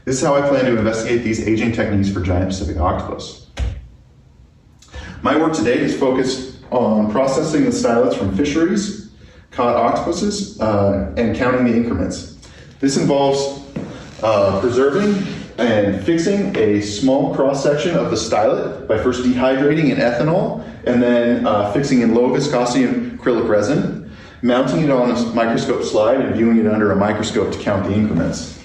S14: This is how I plan to investigate these aging techniques for giant Pacific octopus. My work today is focused on processing the stylets from fisheries, caught octopuses, and counting the increments. This involves preserving and fixing a small cross-section of the stylet by first dehydrating in ethanol and then fixing in low viscosity acrylic resin, mounting it on a microscope slide and viewing it under a microscope to count the increments.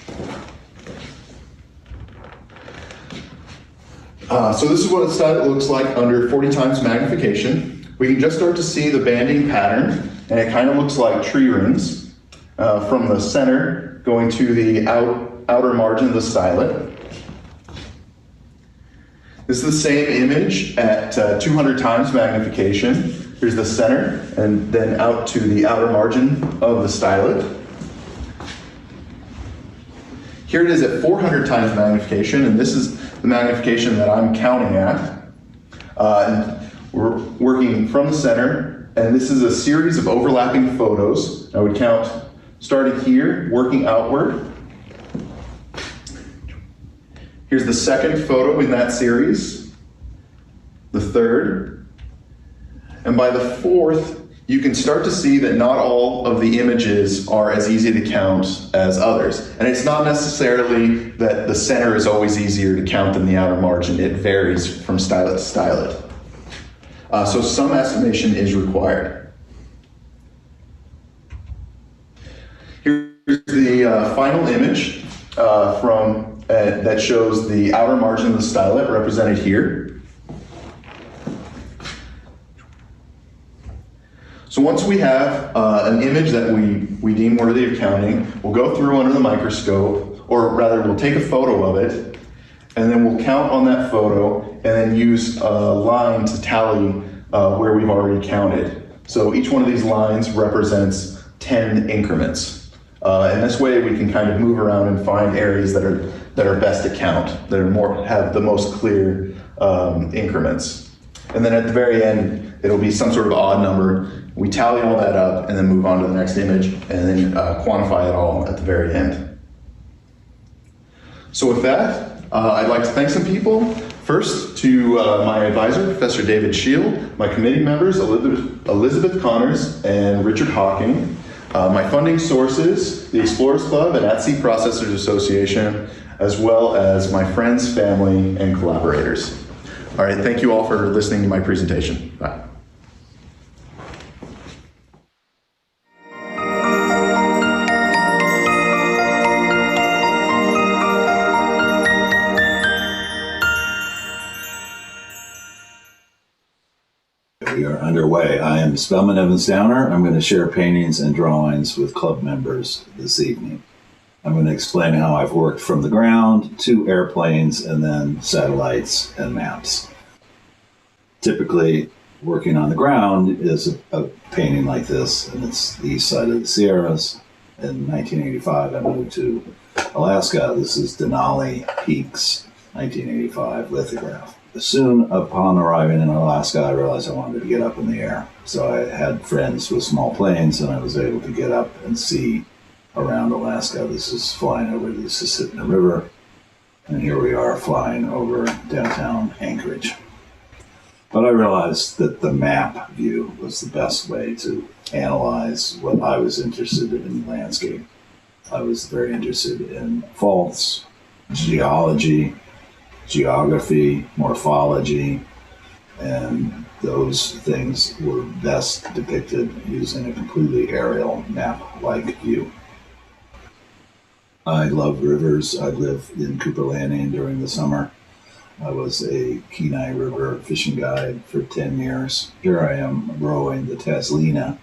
S14: So this is what a stylet looks like under 40 times magnification. We can just start to see the banding pattern, and it kind of looks like tree rings from the center going to the outer margin of the stylet. This is the same image at 200 times magnification. Here's the center, and then out to the outer margin of the stylet. Here it is at 400 times magnification, and this is the magnification that I'm counting at. And we're working from the center, and this is a series of overlapping photos. I would count starting here, working outward. Here's the second photo in that series, the third, and by the fourth, you can start to see that not all of the images are as easy to count as others. And it's not necessarily that the center is always easier to count than the outer margin. It varies from stylet to stylet. So some estimation is required. Here's the final image that shows the outer margin of the stylet represented here. So once we have an image that we deem worthy of counting, we'll go through under the microscope, or rather we'll take a photo of it, and then we'll count on that photo, and then use a line to tally where we've already counted. So each one of these lines represents 10 increments. And this way we can kind of move around and find areas that are best to count, that are have the most clear increments. And then at the very end, it'll be some sort of odd number. We tally all that up and then move on to the next image and then quantify it all at the very end. So with that, I'd like to thank some people. First, to my advisor, Professor David Shield, my committee members, Elizabeth Connors and Richard Hawking, my funding sources, the Explorers Club and At-Sea Processors Association, as well as my friends, family, and collaborators. All right, thank you all for listening to my presentation. Bye.
S7: We are underway. I am Spellman Evans-Downer. I'm going to share paintings and drawings with club members this evening. I'm going to explain how I've worked from the ground to airplanes and then satellites and maps. Typically, working on the ground is a painting like this, and it's the east side of the Sierras. In 1985, I moved to Alaska. This is Denali Peaks, 1985 lithograph. Soon upon arriving in Alaska, I realized I wanted to get up in the air. So I had friends with small planes, and I was able to get up and see around Alaska. This is flying over the Susitna River, and here we are flying over downtown Anchorage. But I realized that the map view was the best way to analyze what I was interested in landscape. I was very interested in faults, geology, geography, morphology, and those things were best depicted using a completely aerial map-like view. I love rivers. I lived in Cooper Landing during the summer. I was a Kenai River fishing guide for 10 years. Here I am rowing the Taslina.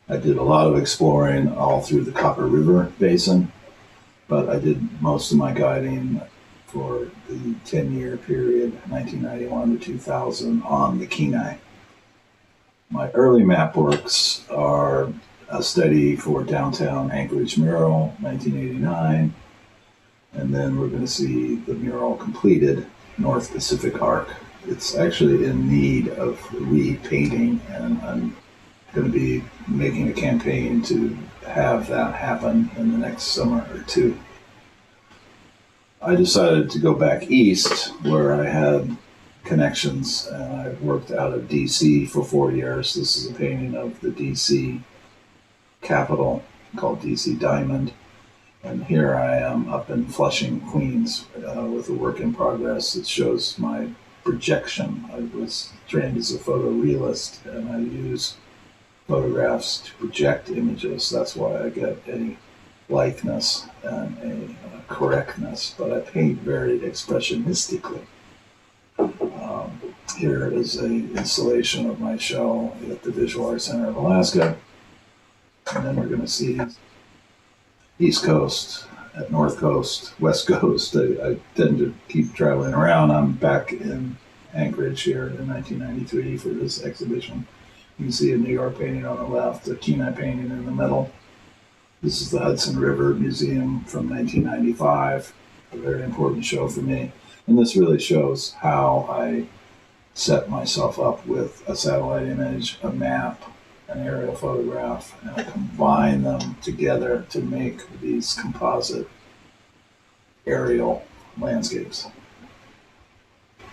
S7: I did a lot of exploring all through the Copper River Basin, but I did most of my guiding for the 10-year period, 1991 to 2000, on the Kenai. My early map works are a study for downtown Anchorage mural, 1989, and then we're going to see the mural completed, North Pacific Arc. It's actually in need of repainting, and I'm going to be making a campaign to have that happen in the next summer or two. I decided to go back east where I had connections, and I worked out of DC for 4 years. This is a painting of the DC Capitol called DC Diamond. And here I am up in Flushing, Queens, with a work in progress that shows my projection. I was trained as a photorealist, and I use photographs to project images. That's why I get a likeness and a correctness, but I paint very expressionistically. Here is an installation of my show at the Visual Arts Center of Alaska. And then we're going to see East Coast, North Coast, West Coast. I tend to keep traveling around. I'm back in Anchorage here in 1993 for this exhibition. You can see a New York painting on the left, a Kenai painting in the middle. This is the Hudson River Museum from 1995, a very important show for me. And this really shows how I set myself up with a satellite image, a map, an aerial photograph, and I combine them together to make these composite aerial landscapes.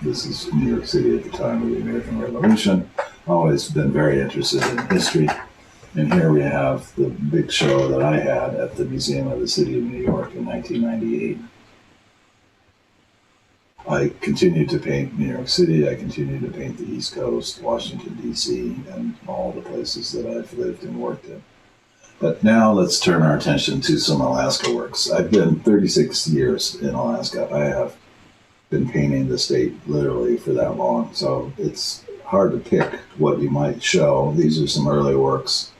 S7: This is New York City at the time of the American Revolution. I've always been very interested in history. And here we have the big show that I had at the Museum of the City of New York in 1998. I continued to paint New York City. I continued to paint the East Coast, Washington, D.C., and all the places that I've lived and worked in. But now let's turn our attention to some Alaska works. I've been 36 years in Alaska. I have been painting the state literally for that long, so it's hard to pick what you might show. These are some early works.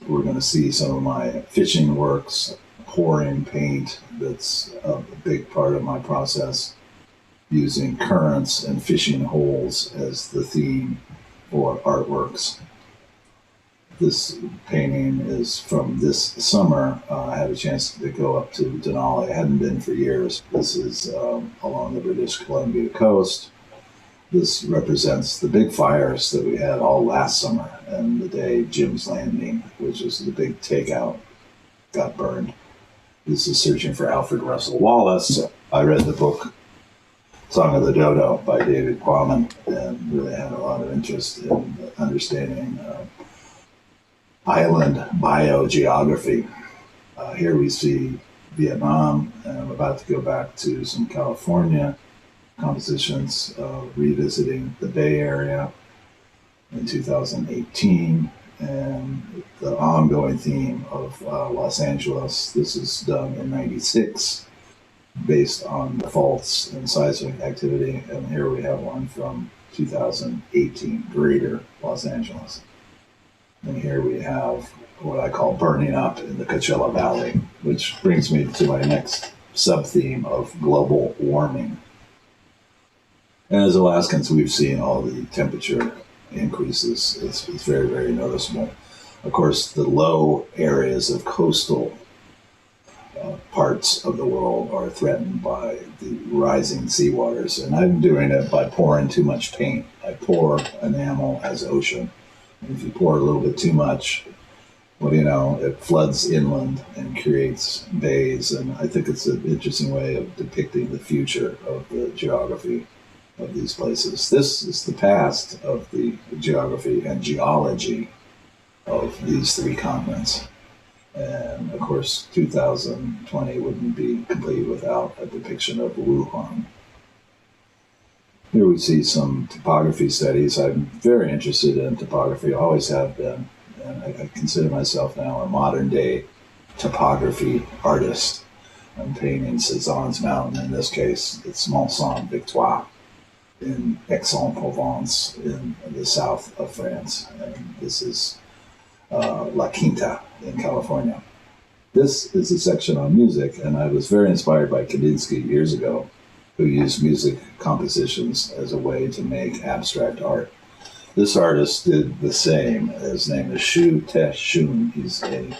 S7: We're going to see some of my fishing works, pouring paint. That's a big part of my process, using currents and fishing holes as the theme for artworks. This painting is from this summer. I had a chance to go up to Denali. I hadn't been for years. This is along the British Columbia coast. This represents the big fires that we had all last summer and the day Jim's Landing, which was the big takeout, got burned. This is Searching for Alfred Russel Wallace. I read the book Song of the Dodo by David Quammen and really had a lot of interest in understanding island biogeography. Here we see Vietnam, and I'm about to go back to some California compositions, revisiting the Bay Area in 2018, and the ongoing theme of Los Angeles. This is done in '96, based on the faults and seismic activity, and here we have one from 2018, Greater Los Angeles. And here we have what I call burning up in the Coachella Valley, which brings me to my next sub-theme of global warming. And as Alaskans, we've seen all the temperature increases. It's very, very noticeable. Of course, the low areas of coastal parts of the world are threatened by the rising seawaters. And I'm doing it by pouring too much paint. I pour enamel as ocean. And if you pour a little bit too much, well, you know, it floods inland and creates bays. And I think it's an interesting way of depicting the future of the geography of these places. This is the past of the geography and geology of these three continents. And of course, 2020 wouldn't be complete without a depiction of Wuhan. Here we see some topography studies. I'm very interested in topography, always have been. And I consider myself now a modern day topography artist. I'm painting Cézanne's mountain, in this case, it's Mont Saint-Victoire in Aix-en-Provence in the south of France. And this is La Quinta in California. This is a section on music, and I was very inspired by Kandinsky years ago, who used music compositions as a way to make abstract art. This artist did the same. His name is Xu Te-Shun. He's a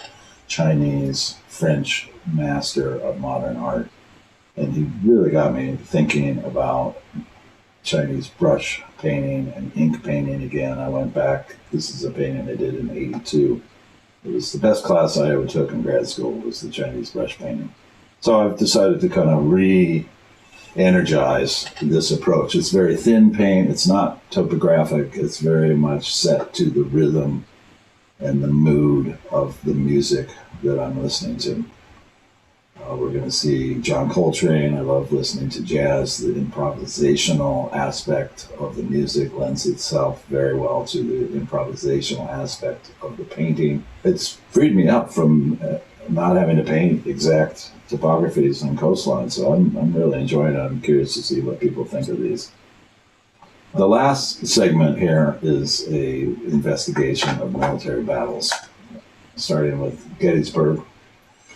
S7: Chinese-French master of modern art. And he really got me thinking about Chinese brush painting and ink painting again. I went back. This is a painting I did in '82. It was the best class I ever took in grad school, was the Chinese brush painting. So I've decided to kind of re-energize this approach. It's very thin paint. It's not topographic. It's very much set to the rhythm and the mood of the music that I'm listening to. We're going to see John Coltrane. I love listening to jazz. The improvisational aspect of the music lends itself very well to the improvisational aspect of the painting. It's freed me up from not having to paint exact topographies and coastlines, so I'm really enjoying it. I'm curious to see what people think of these. The last segment here is a investigation of military battles, starting with Gettysburg.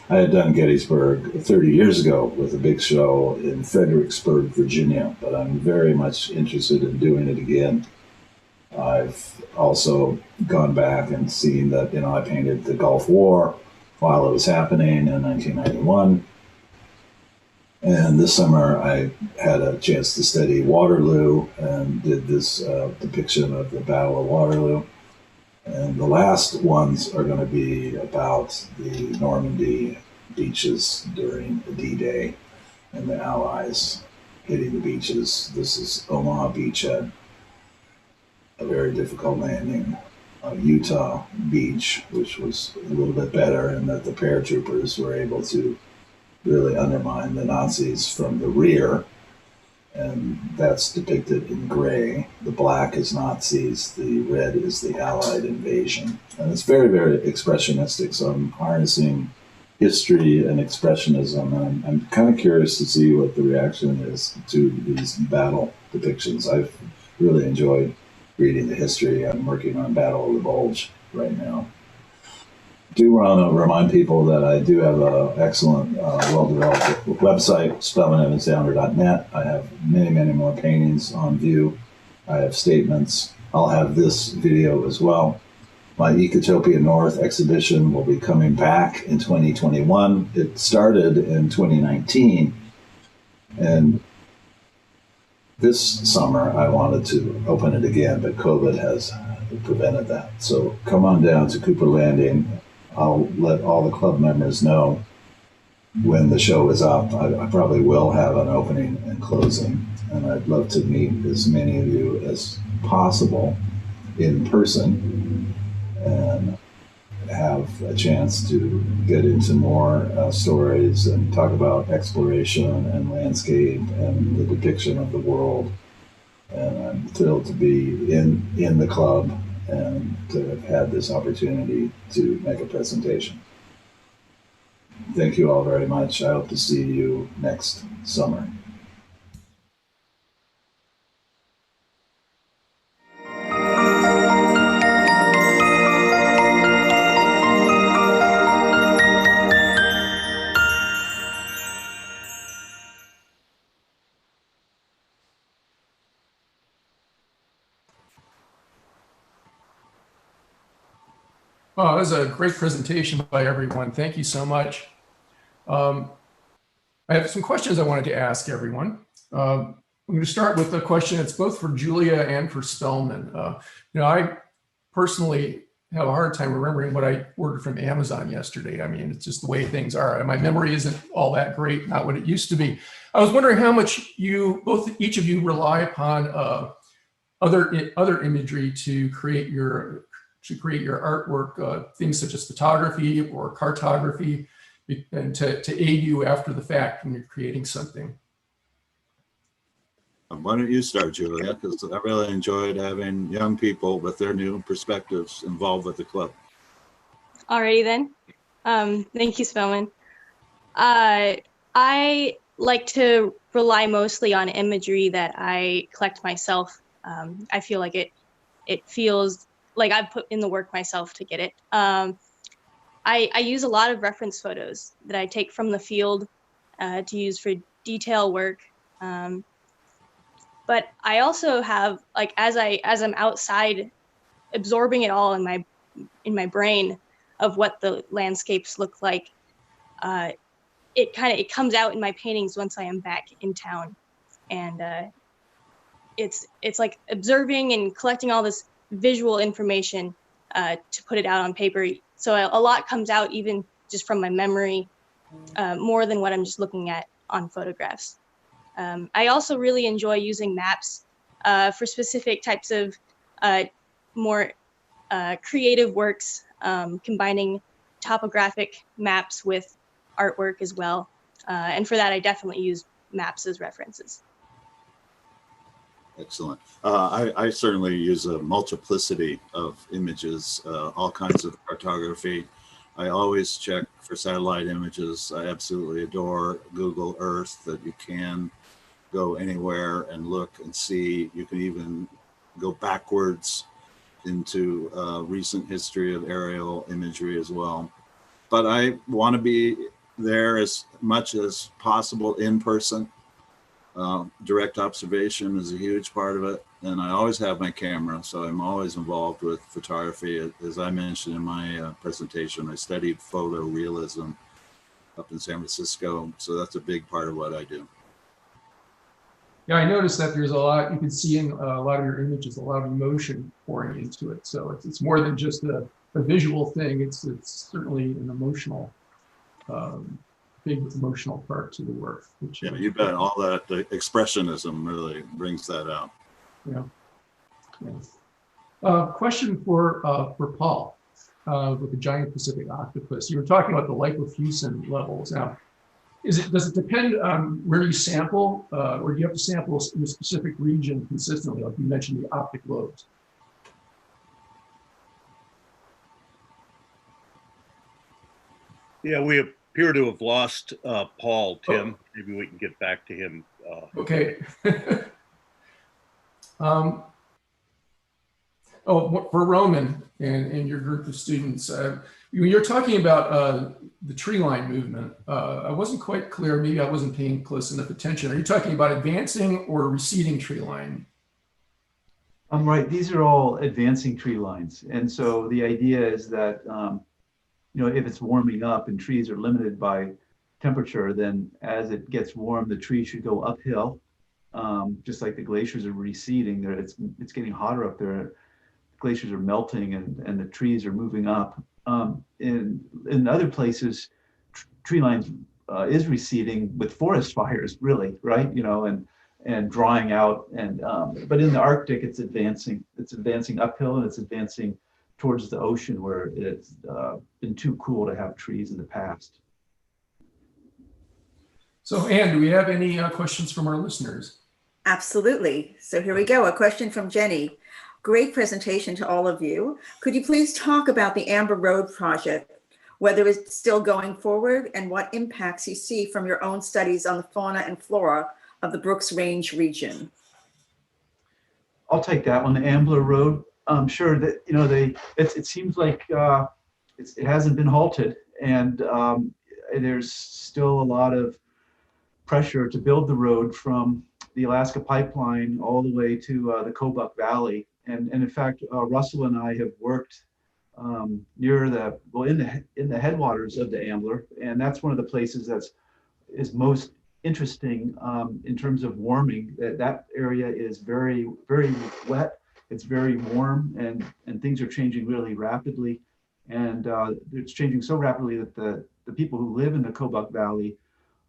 S7: I had done Gettysburg 30 years ago with a big show in Fredericksburg, Virginia, but I'm very much interested in doing it again. I've also gone back and seen that, I painted the Gulf War while it was happening in 1991. And this summer I had a chance to study Waterloo and did this depiction of the Battle of Waterloo. And the last ones are going to be about the Normandy beaches during D-Day and the Allies hitting the beaches. This is Omaha Beachhead, a very difficult landing. Utah Beach, which was a little bit better in that the paratroopers were able to really undermine the Nazis from the rear, and that's depicted in gray. The black is Nazis, the red is the Allied invasion. And it's very, very expressionistic, so I'm harnessing history and expressionism, and I'm kind of curious to see what the reaction is to these battle depictions. I've really enjoyed reading the history. I'm working on Battle of the Bulge right now. Do want to remind people that I do have an excellent, well-developed website, SpellmanEvansDowner.net. I have many, many more paintings on view. I have statements. I'll have this video as well. My Ecotopia North exhibition will be coming back in 2021. It started in 2019, and this summer I wanted to open it again, but COVID has prevented that. So come on down to Cooper Landing. I'll let all the club members know when the show is up. I probably will have an opening and closing, and I'd love to meet as many of you as possible in person and have a chance to get into more stories and talk about exploration and landscape and the depiction of the world. And I'm thrilled to be in the club and to have had this opportunity to make a presentation. Thank you all very much. I hope to see you next summer.
S2: Oh, that was a great presentation by everyone. Thank you so much. I have some questions I wanted to ask everyone. I'm going to start with a question that's both for Julia and for Spellman. I personally have a hard time remembering what I ordered from Amazon yesterday. I mean, it's just the way things are. My memory isn't all that great, not what it used to be. I was wondering how much each of you rely upon other imagery to create your artwork, things such as photography or cartography, and to aid you after the fact when you're creating something.
S11: Why don't you start, Julia? Because I really enjoyed having young people with their new perspectives involved with the club.
S12: Alrighty then. Thank you, Spellman. I like to rely mostly on imagery that I collect myself. I feel like it feels like I've put in the work myself to get it. I use a lot of reference photos that I take from the field to use for detail work. But I also have, like, as I'm outside absorbing it all in my brain of what the landscapes look like, it comes out in my paintings once I am back in town. And it's like observing and collecting all this visual information to put it out on paper. So a lot comes out even just from my memory, more than what I'm just looking at on photographs. I also really enjoy using maps for specific types of more creative works, combining topographic maps with artwork as well. And for that, I definitely use maps as references.
S11: Excellent. I certainly use a multiplicity of images, all kinds of cartography. I always check for satellite images. I absolutely adore Google Earth, that you can go anywhere and look and see. You can even go backwards into recent history of aerial imagery as well. But I want to be there as much as possible in person. Direct observation is a huge part of it. and I always have my camera, so I'm always involved with photography. As I mentioned in my presentation, I studied photorealism up in San Francisco, so that's a big part of what I do.
S2: Yeah, I noticed that there's a lot, you can see in a lot of your images, a lot of emotion pouring into it. So it's more than just a visual thing. It's certainly an emotional, big emotional part to the work. Which,
S11: yeah, you bet. All that the expressionism really brings that out.
S2: Yeah. Yeah. Question for Paul with the giant Pacific octopus. You were talking about the lipofuscin levels. Now, does it depend on where you sample, or do you have to sample in a specific region consistently, like you mentioned the optic lobes?
S3: Yeah, we appear to have lost Paul, Tim. Oh. Maybe we can get back to him.
S2: Okay. For Roman and your group of students, when you're talking about the tree line movement, I wasn't quite clear. Maybe I wasn't paying close enough attention. Are you talking about advancing or receding tree line?
S15: Right. These are all advancing tree lines. And so the idea is that, if it's warming up and trees are limited by temperature, then as it gets warm, the tree should go uphill, just like the glaciers are receding. It's getting hotter up there. Glaciers are melting and the trees are moving up. In other places, tree lines is receding with forest fires, really, right? And drying out. But in the Arctic, it's advancing. It's advancing uphill and it's advancing towards the ocean where it's been too cool to have trees in the past.
S2: So, Anne, do we have any questions from our listeners?
S16: Absolutely. So here we go. A question from Jenny. Great presentation to all of you. Could you please talk about the Amber Road project, whether it's still going forward and what impacts you see from your own studies on the fauna and flora of the Brooks Range region?
S15: I'll take that one. The Ambler Road. I'm sure that, it seems like it hasn't been halted, and there's still a lot of pressure to build the road from the Alaska pipeline all the way to the Kobuk Valley. And in fact, Russel and I have worked near in the headwaters of the Ambler, and that's one of the places is most interesting in terms of warming. That area is very, very wet. It's very warm, and things are changing really rapidly. And it's changing so rapidly that the people who live in the Kobuk Valley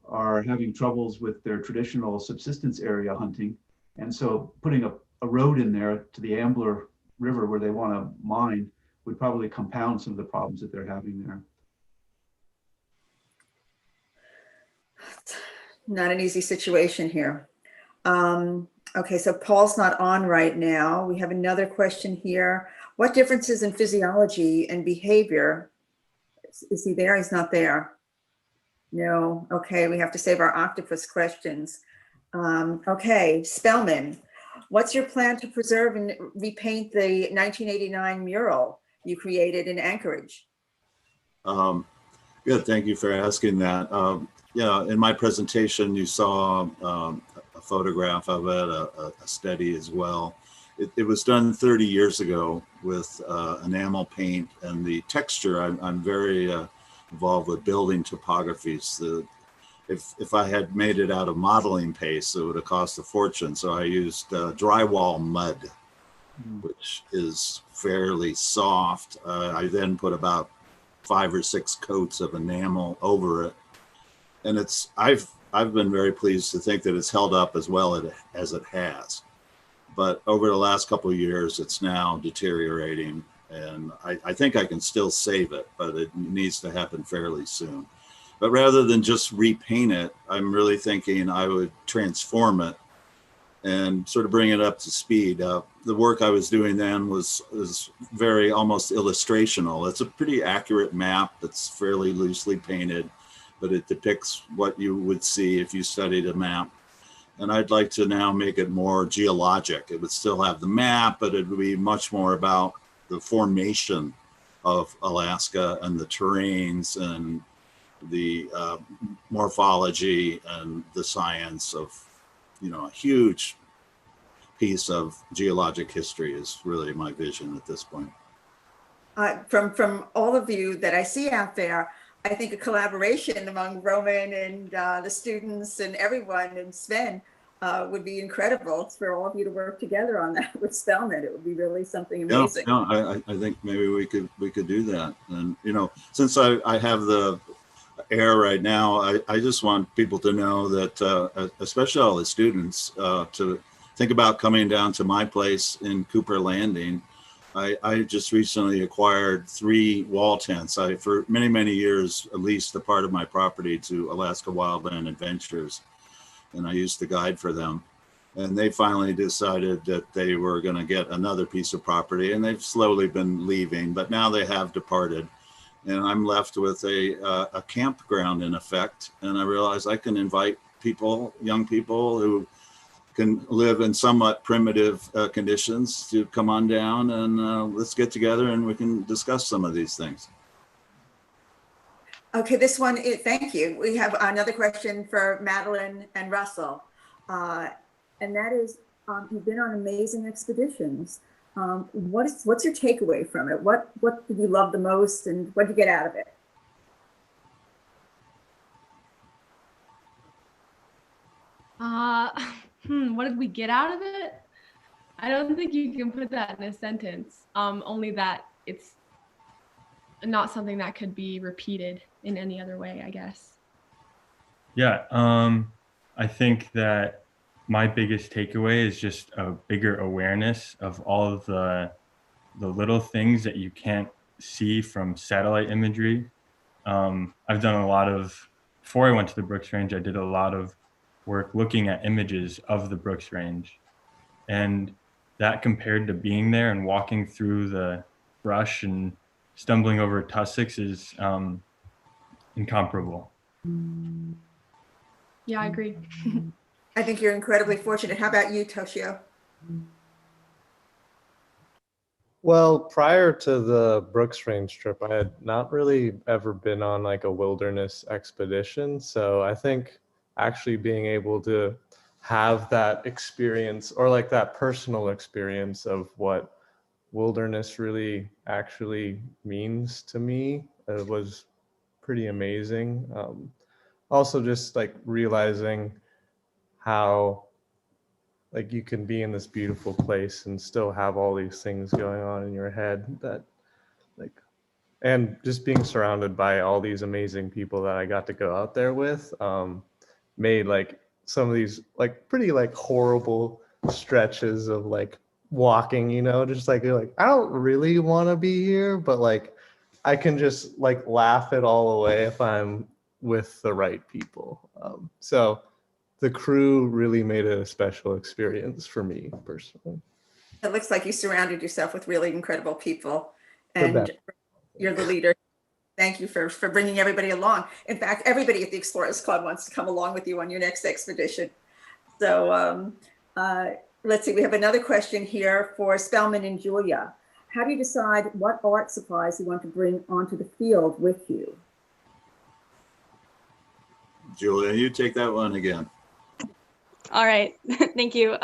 S15: are having troubles with their traditional subsistence area hunting. And so putting a road in there to the Ambler River where they want to mine would probably compound some of the problems that they're having there.
S16: Not an easy situation here. Okay, so Paul's not on right now. We have another question here. What differences in physiology and behavior? Is he there? He's not there. No. Okay, we have to save our octopus questions. Okay, Spellman, what's your plan to preserve and repaint the 1989 mural you created in Anchorage?
S11: Good, thank you for asking that. Yeah, in my presentation, you saw a photograph of it, a study as well. It was done 30 years ago with enamel paint, and the texture, I'm very involved with building topographies. If I had made it out of modeling paste, it would have cost a fortune. So I used drywall mud, which is fairly soft. I then put about 5 or 6 coats of enamel over it. And I've been very pleased to think that it's held up as well as it has. But over the last couple of years, it's now deteriorating. And I think I can still save it, but it needs to happen fairly soon. But rather than just repaint it, I'm really thinking I would transform it and sort of bring it up to speed. The work I was doing then was very almost illustrational. It's a pretty accurate map that's fairly loosely painted, but it depicts what you would see if you studied a map. And I'd like to now make it more geologic. It would still have the map, but it would be much more about the formation of Alaska and the terrains and the morphology and the science of, a huge piece of geologic history is really my vision at this point.
S16: From all of you that I see out there, I think a collaboration among Roman and the students and everyone and Sven would be incredible. It's for all of you to work together on that with Spellman. It would be really something amazing.
S11: Yeah, I think maybe we could do that. And since I have the air right now, I just want people to know that, especially all the students, to think about coming down to my place in Cooper Landing. I just recently acquired 3 wall tents. I, for many, many years, leased a part of my property to Alaska Wildland Adventures, and I used to guide for them. And they finally decided that they were going to get another piece of property, and they've slowly been leaving, but now they have departed. And I'm left with a campground in effect. And I realize I can invite people, young people who can live in somewhat primitive conditions to come on down and let's get together and we can discuss some of these things.
S16: Okay, this one is, thank you. We have another question for Madeline and Russell. And that is, you've been on amazing expeditions. What's your takeaway from it? What did you love the most and what did you get out of it?
S9: What did we get out of it? I don't think you can put that in a sentence. Only that it's not something that could be repeated in any other way, I guess.
S1: Yeah, I think that my biggest takeaway is just a bigger awareness of all of the little things that you can't see from satellite imagery. I've done a lot of, before I went to the Brooks Range, I did a lot of work looking at images of the Brooks Range. And that compared to being there and walking through the brush and stumbling over tussocks is incomparable.
S9: Yeah, I agree.
S16: I think you're incredibly fortunate. How about you, Toshio?
S10: Well, prior to the Brooks Range trip, I had not really ever been on like a wilderness expedition. So I think actually being able to have that experience or like that personal experience of what wilderness really actually means to me was pretty amazing. Also just like realizing how like you can be in this beautiful place and still have all these things going on in your head that like, and just being surrounded by all these amazing people that I got to go out there with made like some of these like pretty like horrible stretches of like walking, just like you're like, I don't really want to be here, but like I can just like laugh it all away if I'm with the right people. So the crew really made it a special experience for me personally.
S16: It looks like you surrounded yourself with really incredible people and you're the leader. Thank you for bringing everybody along. In fact, everybody at the Explorers Club wants to come along with you on your next expedition. So let's see, we have another question here for Spellman and Julia. How do you decide what art supplies you want to bring onto the field with you?
S11: Julia, you take that one again.
S12: All right, thank you.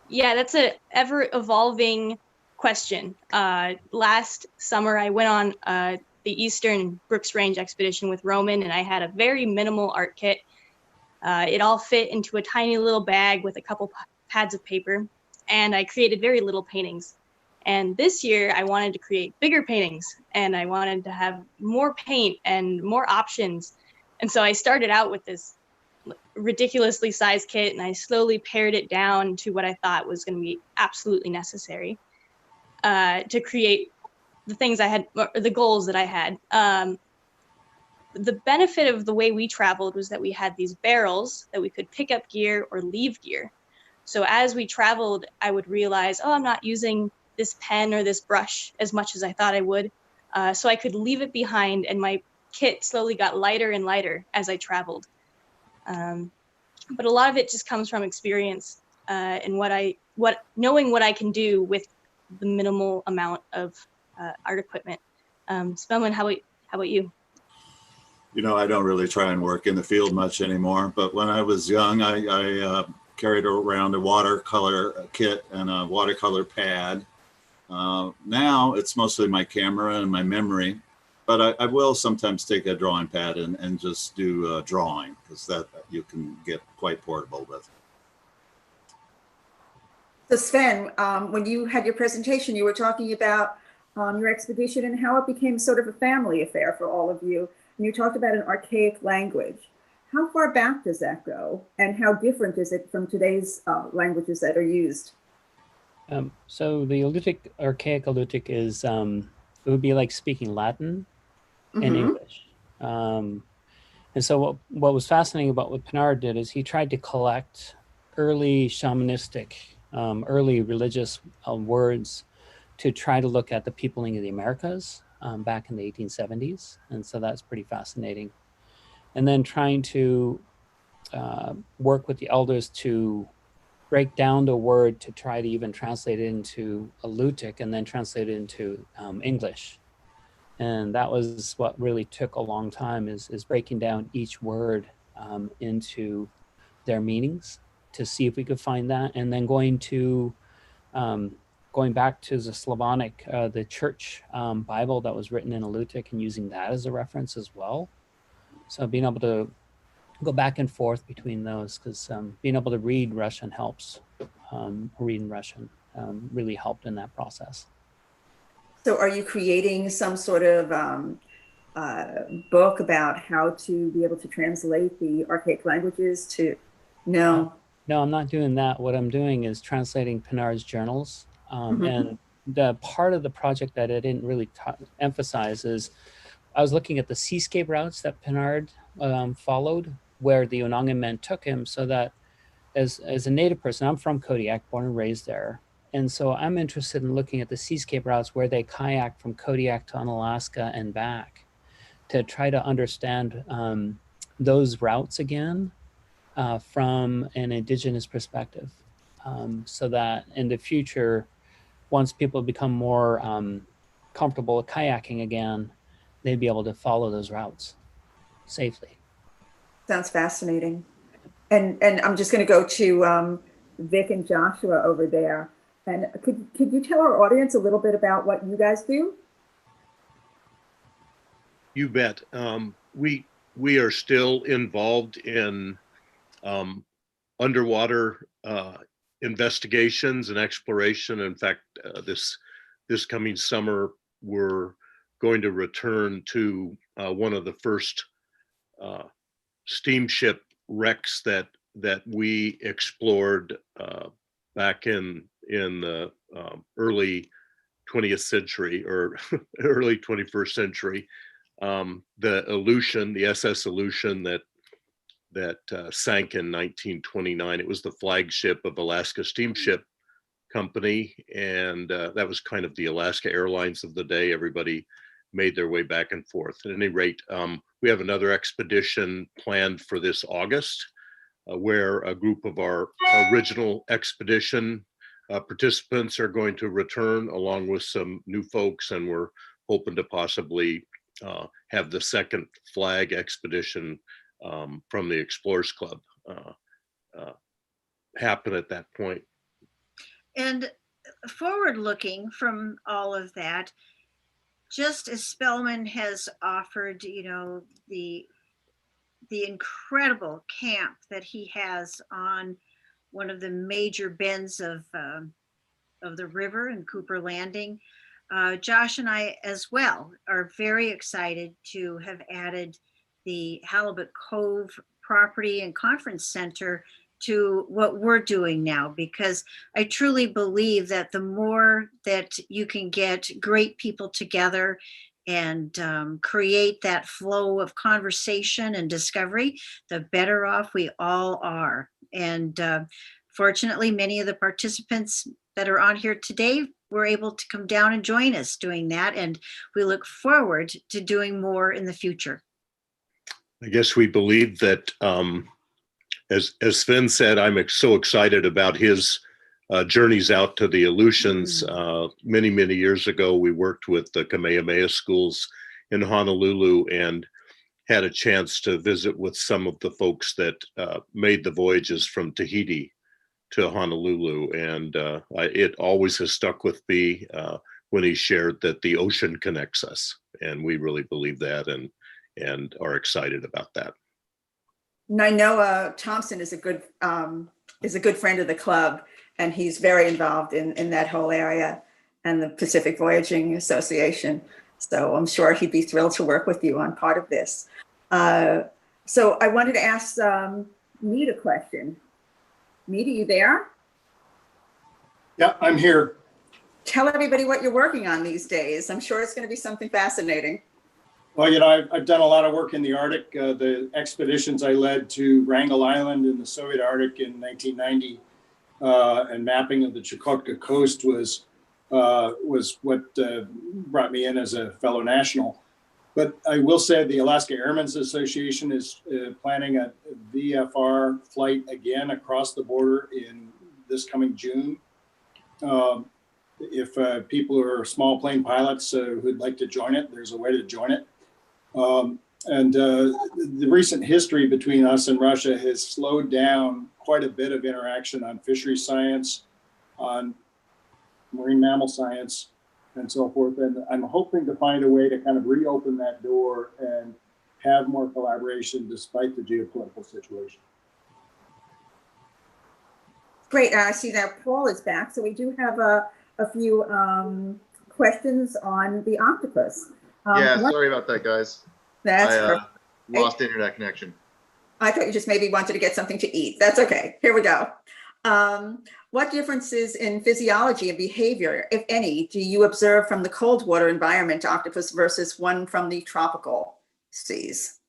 S12: Yeah, that's an ever-evolving question. Last summer, I went on the Eastern Brooks Range expedition with Roman, and I had a very minimal art kit. It all fit into a tiny little bag with a couple pads of paper, and I created very little paintings. And this year, I wanted to create bigger paintings, and I wanted to have more paint and more options. And so I started out with this ridiculously sized kit, and I slowly pared it down to what I thought was going to be absolutely necessary to create the things I had, or the goals that I had. The benefit of the way we traveled was that we had these barrels that we could pick up gear or leave gear. So as we traveled, I would realize, oh, I'm not using this pen or this brush as much as I thought I would. So I could leave it behind, and my kit slowly got lighter and lighter as I traveled. But a lot of it just comes from experience and knowing what I can do with the minimal amount of art equipment. Spellman, how about you? I
S11: don't really try and work in the field much anymore, but when I was young, I carried around a watercolor kit and a watercolor pad. Now it's mostly my camera and my memory, but I will sometimes take a drawing pad and just do drawing, because that you can get quite portable with.
S16: So Sven, when you had your presentation, you were talking about your expedition and how it became sort of a family affair for all of you. And you talked about an archaic language. How far back does that go? And how different is it from today's languages that are used?
S13: So the archaic Alutiiq is, it would be like speaking Latin and English. And so what was fascinating about what Pinard did is he tried to collect early shamanistic, early religious words to try to look at the peopling of the Americas back in the 1870s. And so that's pretty fascinating. And then trying to work with the elders to break down the word to try to even translate it into Alutiiq and then translate it into English. And that was what really took a long time, is breaking down each word into their meanings to see if we could find that. And then going back to the Slavonic, the church Bible that was written in Alutiiq, and using that as a reference as well. So being able to go back and forth between those, because being able to read Russian helps. Reading Russian really helped in that process.
S16: So are you creating some sort of book about how to be able to translate the archaic languages to? No,
S13: I'm not doing that. What I'm doing is translating Pinard's journals. And the part of the project that I didn't really emphasize is I was looking at the seascape routes that Pinard followed, where the Unangan men took him, so that as a native person, I'm from Kodiak, born and raised there. And so I'm interested in looking at the seascape routes where they kayak from Kodiak to Unalaska and back, to try to understand those routes again from an indigenous perspective, so that in the future, once people become more comfortable with kayaking again, they'd be able to follow those routes safely.
S16: Sounds fascinating. And I'm just going to go to Vic and Joshua over there. And could you tell our audience a little bit about what you guys do?
S3: You bet. We are still involved in underwater investigations and exploration. In fact, this coming summer, we're going to return to one of the first steamship wrecks that we explored back in the early 20th century or early 21st century. The Aleutian, the SS Aleutian that sank in 1929. It was the flagship of Alaska Steamship Company, and that was kind of the Alaska Airlines of the day. Everybody made their way back and forth. At any rate, we have another expedition planned for this August, where a group of our original expedition participants are going to return, along with some new folks, and we're hoping to possibly have the second flag expedition from the Explorers Club happen at that point.
S4: And forward looking from all of that, just as Spellman has offered, the incredible camp that he has on one of the major bends of the river in Cooper Landing, Josh and I as well are very excited to have added the Halibut Cove Property and Conference Center to what we're doing now, because I truly believe that the more that you can get great people together and create that flow of conversation and discovery, the better off we all are. And fortunately, many of the participants that are on here today were able to come down and join us doing that. And we look forward to doing more in the future.
S3: I guess we believe that, as Sven said, I'm so excited about his journeys out to the Aleutians. Many, many years ago, we worked with the Kamehameha schools in Honolulu and had a chance to visit with some of the folks that made the voyages from Tahiti to Honolulu, and it always has stuck with me when he shared that the ocean connects us, and we really believe that, and are excited about that.
S16: And I know Thompson is a good friend of the club, and he's very involved in that whole area and the Pacific Voyaging Association. So I'm sure he'd be thrilled to work with you on part of this. So I wanted to ask Mead a question. Mead, are you there?
S5: Yeah, I'm here.
S16: Tell everybody what you're working on these days. I'm sure it's going to be something fascinating.
S5: Well, you know, I've done a lot of work in the Arctic. The expeditions I led to Wrangel Island in the Soviet Arctic in 1990 and mapping of the Chukotka coast was what brought me in as a fellow national. But I will say the Alaska Airmen's Association is planning a VFR flight again across the border in this coming June. If people who are small plane pilots who'd like to join it, there's a way to join it. The recent history between us and Russia has slowed down quite a bit of interaction on fisheries science, on marine mammal science, and so forth. And I'm hoping to find a way to kind of reopen that door and have more collaboration despite the geopolitical situation.
S16: Great. I see that Paul is back. So we do have a few questions on the octopus.
S17: Yeah, sorry about that, guys.
S16: I
S17: lost internet connection.
S16: I thought you just maybe wanted to get something to eat. That's okay. Here we go. What differences in physiology and behavior, if any, do you observe from the cold water environment octopus versus one from the tropical seas?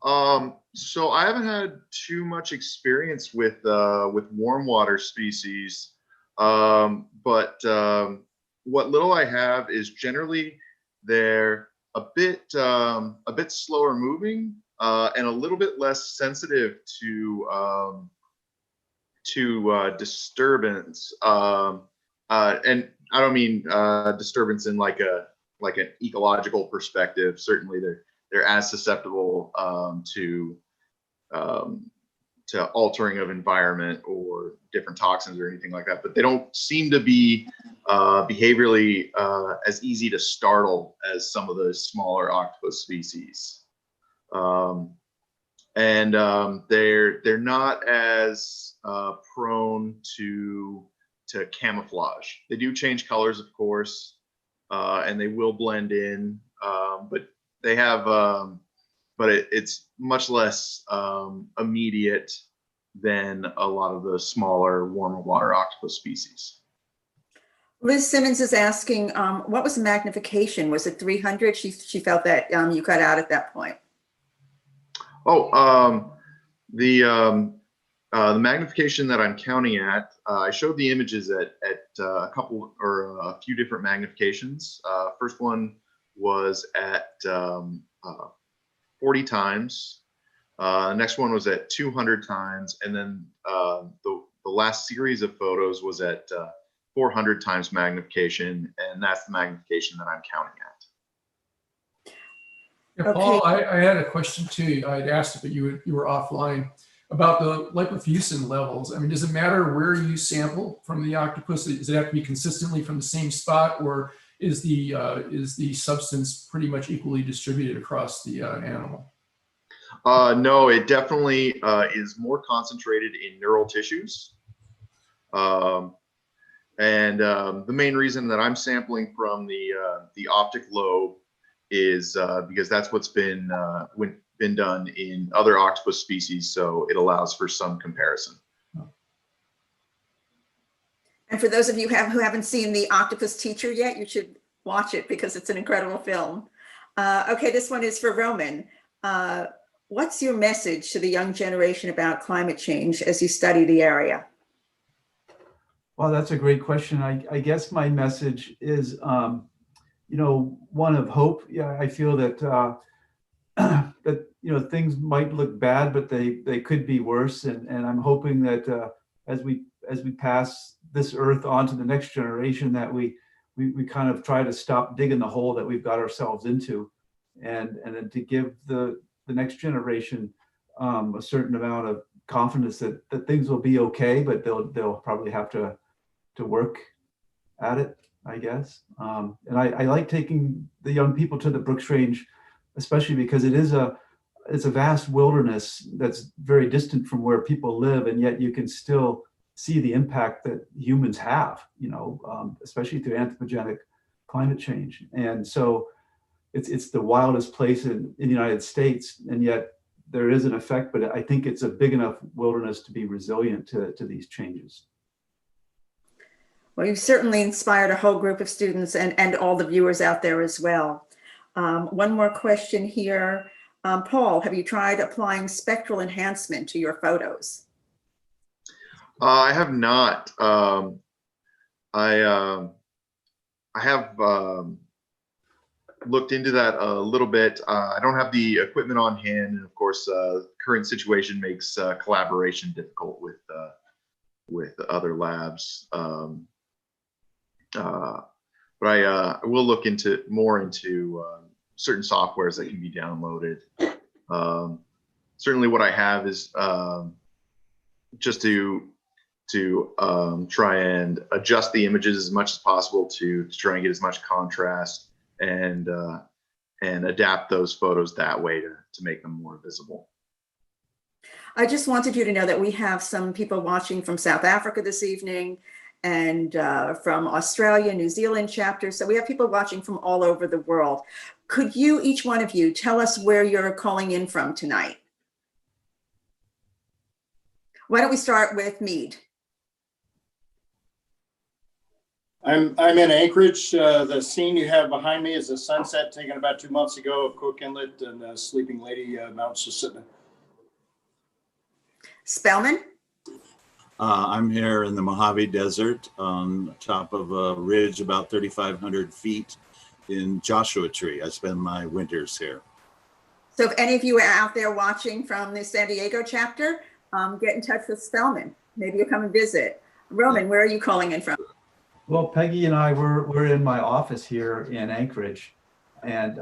S17: So I haven't had too much experience with warm water species, but what little I have is generally they're a bit slower moving and a little bit less sensitive to disturbance. And I don't mean disturbance in like an ecological perspective. Certainly they're as susceptible to altering of environment or different toxins or anything like that, but they don't seem to be behaviorally as easy to startle as some of the smaller octopus species. They're not as prone to camouflage. They do change colors, of course, and they will blend in, but they have it's much less immediate than a lot of the smaller warmer water octopus species.
S16: Liz Simmons is asking, what was the magnification? Was it 300? She felt that you cut out at that point.
S17: Oh, the magnification that I'm counting at, I showed the images at a couple or a few different magnifications. First one was at 40 times. Next one was at 200 times, and then the last series of photos was at 400 times magnification, and that's the magnification that I'm counting at.
S2: Yeah, Paul, I had a question too. I'd asked it, but you were offline about the lipofuscin levels. I mean, does it matter where you sample from the octopus? Does it have to be consistently from the same spot, or is the substance pretty much equally distributed across the animal?
S17: No, it definitely is more concentrated in neural tissues. The main reason that I'm sampling from the optic lobe is because that's what's been done in other octopus species, so it allows for some comparison.
S16: And for those of you who haven't seen The Octopus Teacher yet, you should watch it because it's an incredible film. Okay, this one is for Roman. What's your message to the young generation about climate change as you study the area?
S15: Well, that's a great question. I guess my message is, one of hope. Yeah, I feel that that things might look bad, but they could be worse. And I'm hoping that as we pass this earth on to the next generation, that we kind of try to stop digging the hole that we've got ourselves into, and then to give the next generation a certain amount confidence that things will be okay, but they'll probably have to work at it, I guess. And I like taking the young people to the Brooks Range, especially because it's a vast wilderness that's very distant from where people live, and yet you can still see the impact that humans have, especially through anthropogenic climate change. And so it's the wildest place in the United States, and yet there is an effect, but I think it's a big enough wilderness to be resilient to these changes.
S16: Well, you've certainly inspired a whole group of students and all the viewers out there as well. One more question here. Paul, have you tried applying spectral enhancement to your photos?
S17: I have not. I have looked into that a little bit. I don't have the equipment on hand, and of course, current situation makes collaboration difficult with other labs. But I will look more into certain softwares that can be downloaded. Certainly, what I have is just to try and adjust the images as much as possible to try and get as much contrast and adapt those photos that way to make them more visible.
S16: I just wanted you to know that we have some people watching from South Africa this evening and from Australia, New Zealand chapter. So we have people watching from all over the world. Could you, each one of you, tell us where you're calling in from tonight? Why don't we start with Mead?
S5: I'm in Anchorage. The scene you have behind me is a sunset taken about 2 months ago of Cook Inlet and Sleeping Lady Mount Susitna.
S16: Spellman?
S11: I'm here in the Mojave Desert on top of a ridge about 3,500 feet in Joshua Tree. I spend my winters here.
S16: So if any of you are out there watching from the San Diego chapter, get in touch with Spellman. Maybe you'll come and visit. Roman, where are you calling in from?
S15: Well, Peggy and I we're in my office here in Anchorage, and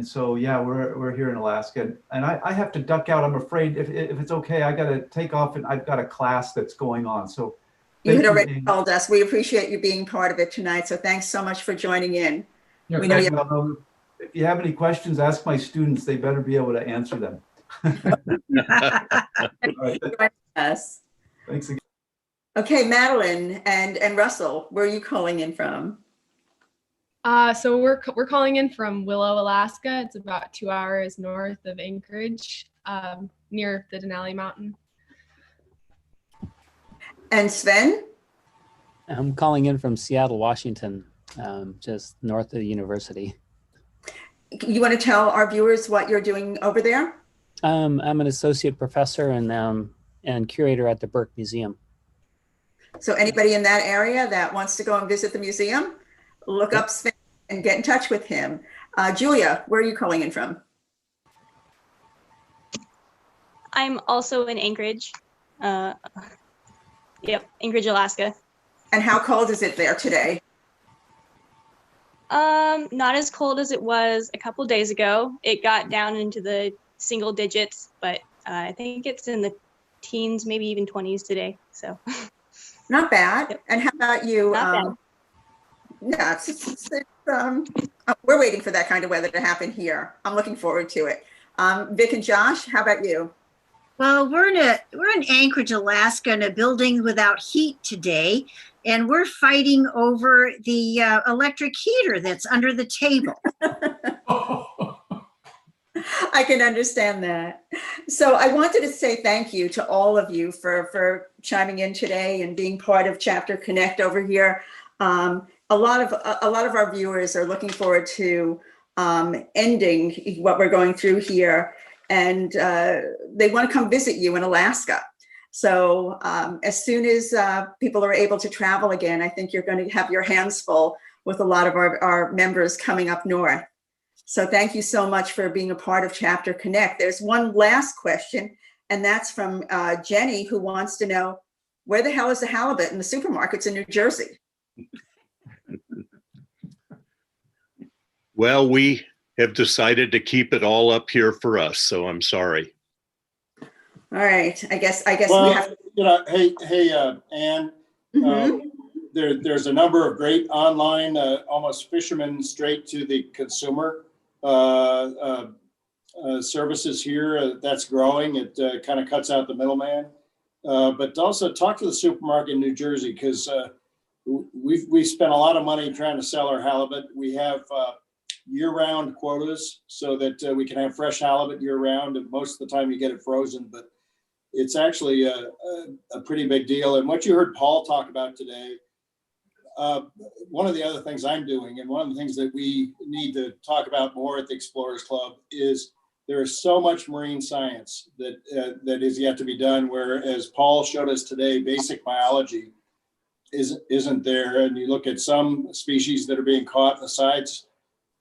S15: so yeah, we're here in Alaska, and I have to duck out. I'm afraid if it's okay, I got to take off, and I've got a class that's going on. So
S16: you had already told us. We appreciate you being part of it tonight. So thanks so much for joining in.
S15: Yeah,
S16: we know you.
S15: If you have any questions, ask my students. They better be able to answer them. Right.
S16: Yes.
S15: Thanks again.
S16: Okay, Madeline and Russell, where are you calling in from?
S9: So we're calling in from Willow, Alaska. It's about 2 hours north of Anchorage, near the Denali Mountain.
S16: And Sven?
S18: I'm calling in from Seattle, Washington, just north of the university.
S16: You want to tell our viewers what you're doing over there?
S18: I'm an associate professor and curator at the Burke Museum.
S16: So anybody in that area that wants to go and visit the museum, look up Sven and get in touch with him. Julia, where are you calling in from?
S12: I'm also in Anchorage. Yep, Anchorage, Alaska.
S16: And how cold is it there today?
S12: Not as cold as it was a couple days ago. It got down into the single digits, but I think it's in the teens, maybe even 20s today. So
S16: not bad.
S12: Yep.
S16: And how about you?
S12: Not bad.
S16: Yeah, we're waiting for that kind of weather to happen here. I'm looking forward to it. Vic and Josh, how about you?
S4: Well, we're in Anchorage, Alaska, in a building without heat today, and we're fighting over the electric heater that's under the table.
S16: I can understand that. So I wanted to say thank you to all of you for chiming in today and being part of Chapter Connect over here. A lot of our viewers are looking forward to ending what we're going through here, and they want to come visit you in Alaska. So as soon as people are able to travel again, I think you're going to have your hands full with a lot of our members coming up north. So thank you so much for being a part of Chapter Connect. There's one last question, and that's from Jenny, who wants to know, where the hell is the halibut in the supermarkets in New Jersey?
S3: Well, we have decided to keep it all up here for us, so I'm sorry.
S16: All right. I guess
S5: Well,
S16: we have.
S5: Hey, Ann. There's a number of great online, almost fishermen straight to the consumer services here. That's growing. It kind of cuts out the middleman. But also talk to the supermarket in New Jersey, because we spent a lot of money trying to sell our halibut. We have year-round quotas so that we can have fresh halibut year-round. And most of the time you get it frozen, but it's actually a pretty big deal. And what you heard Paul talk about today, one of the other things I'm doing, and one of the things that we need to talk about more at the Explorers Club, is there is so much marine science that is yet to be done, where, as Paul showed us today, basic biology isn't there. And you look at some species that are being caught in the sides,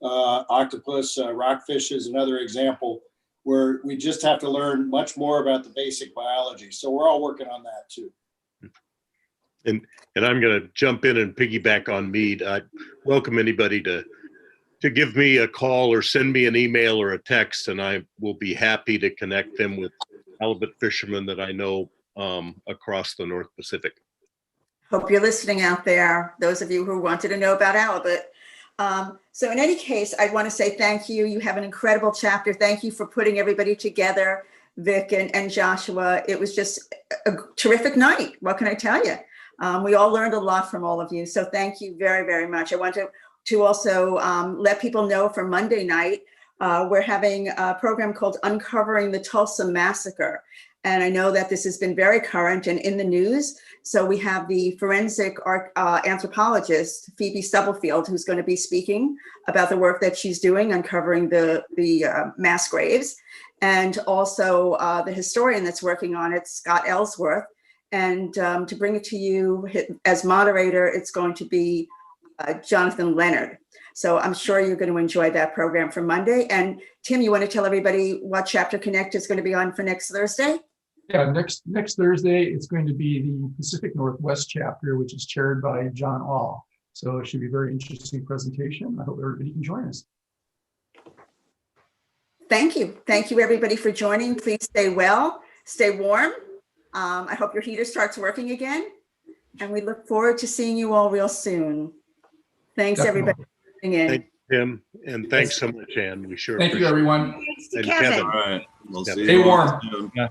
S5: octopus, rockfish is another example, where we just have to learn much more about the basic biology. So we're all working on that too.
S3: And I'm going to jump in and piggyback on Mead. I welcome anybody to give me a call or send me an email or a text, and I will be happy to connect them with halibut fishermen that I know across the North Pacific.
S16: Hope you're listening out there, those of you who wanted to know about halibut. So in any case, I want to say thank you. You have an incredible chapter. Thank you for putting everybody together, Vic and Joshua. It was just a terrific night. What can I tell you? We all learned a lot from all of you. So thank you very, very much. I want to also let people know for Monday night, we're having a program called Uncovering the Tulsa Massacre. And I know that this has been very current and in the news. So we have the forensic anthropologist, Phoebe Stubblefield, who's going to be speaking about the work that she's doing, uncovering the mass graves. And also the historian that's working on it, Scott Ellsworth. And to bring it to you as moderator, it's going to be Jonathan Leonard. So I'm sure you're going to enjoy that program for Monday. And Tim, you want to tell everybody what Chapter Connect is going to be on for next Thursday?
S2: Yeah, next Thursday, it's going to be the Pacific Northwest chapter, which is chaired by John All. So it should be a very interesting presentation. I hope everybody can join us.
S16: Thank you. Thank you, everybody, for joining. Please stay well, stay warm. I hope your heater starts working again. And we look forward to seeing you all real soon. Thanks, everybody, for tuning in.
S3: Thank you, Tim, and thanks so much, Ann. We sure
S2: Thank you, everyone.
S3: And
S4: Kevin.
S3: Kevin.
S11: All right. We'll see
S2: Stay
S11: you all
S2: warm.
S11: soon.
S1: Yeah.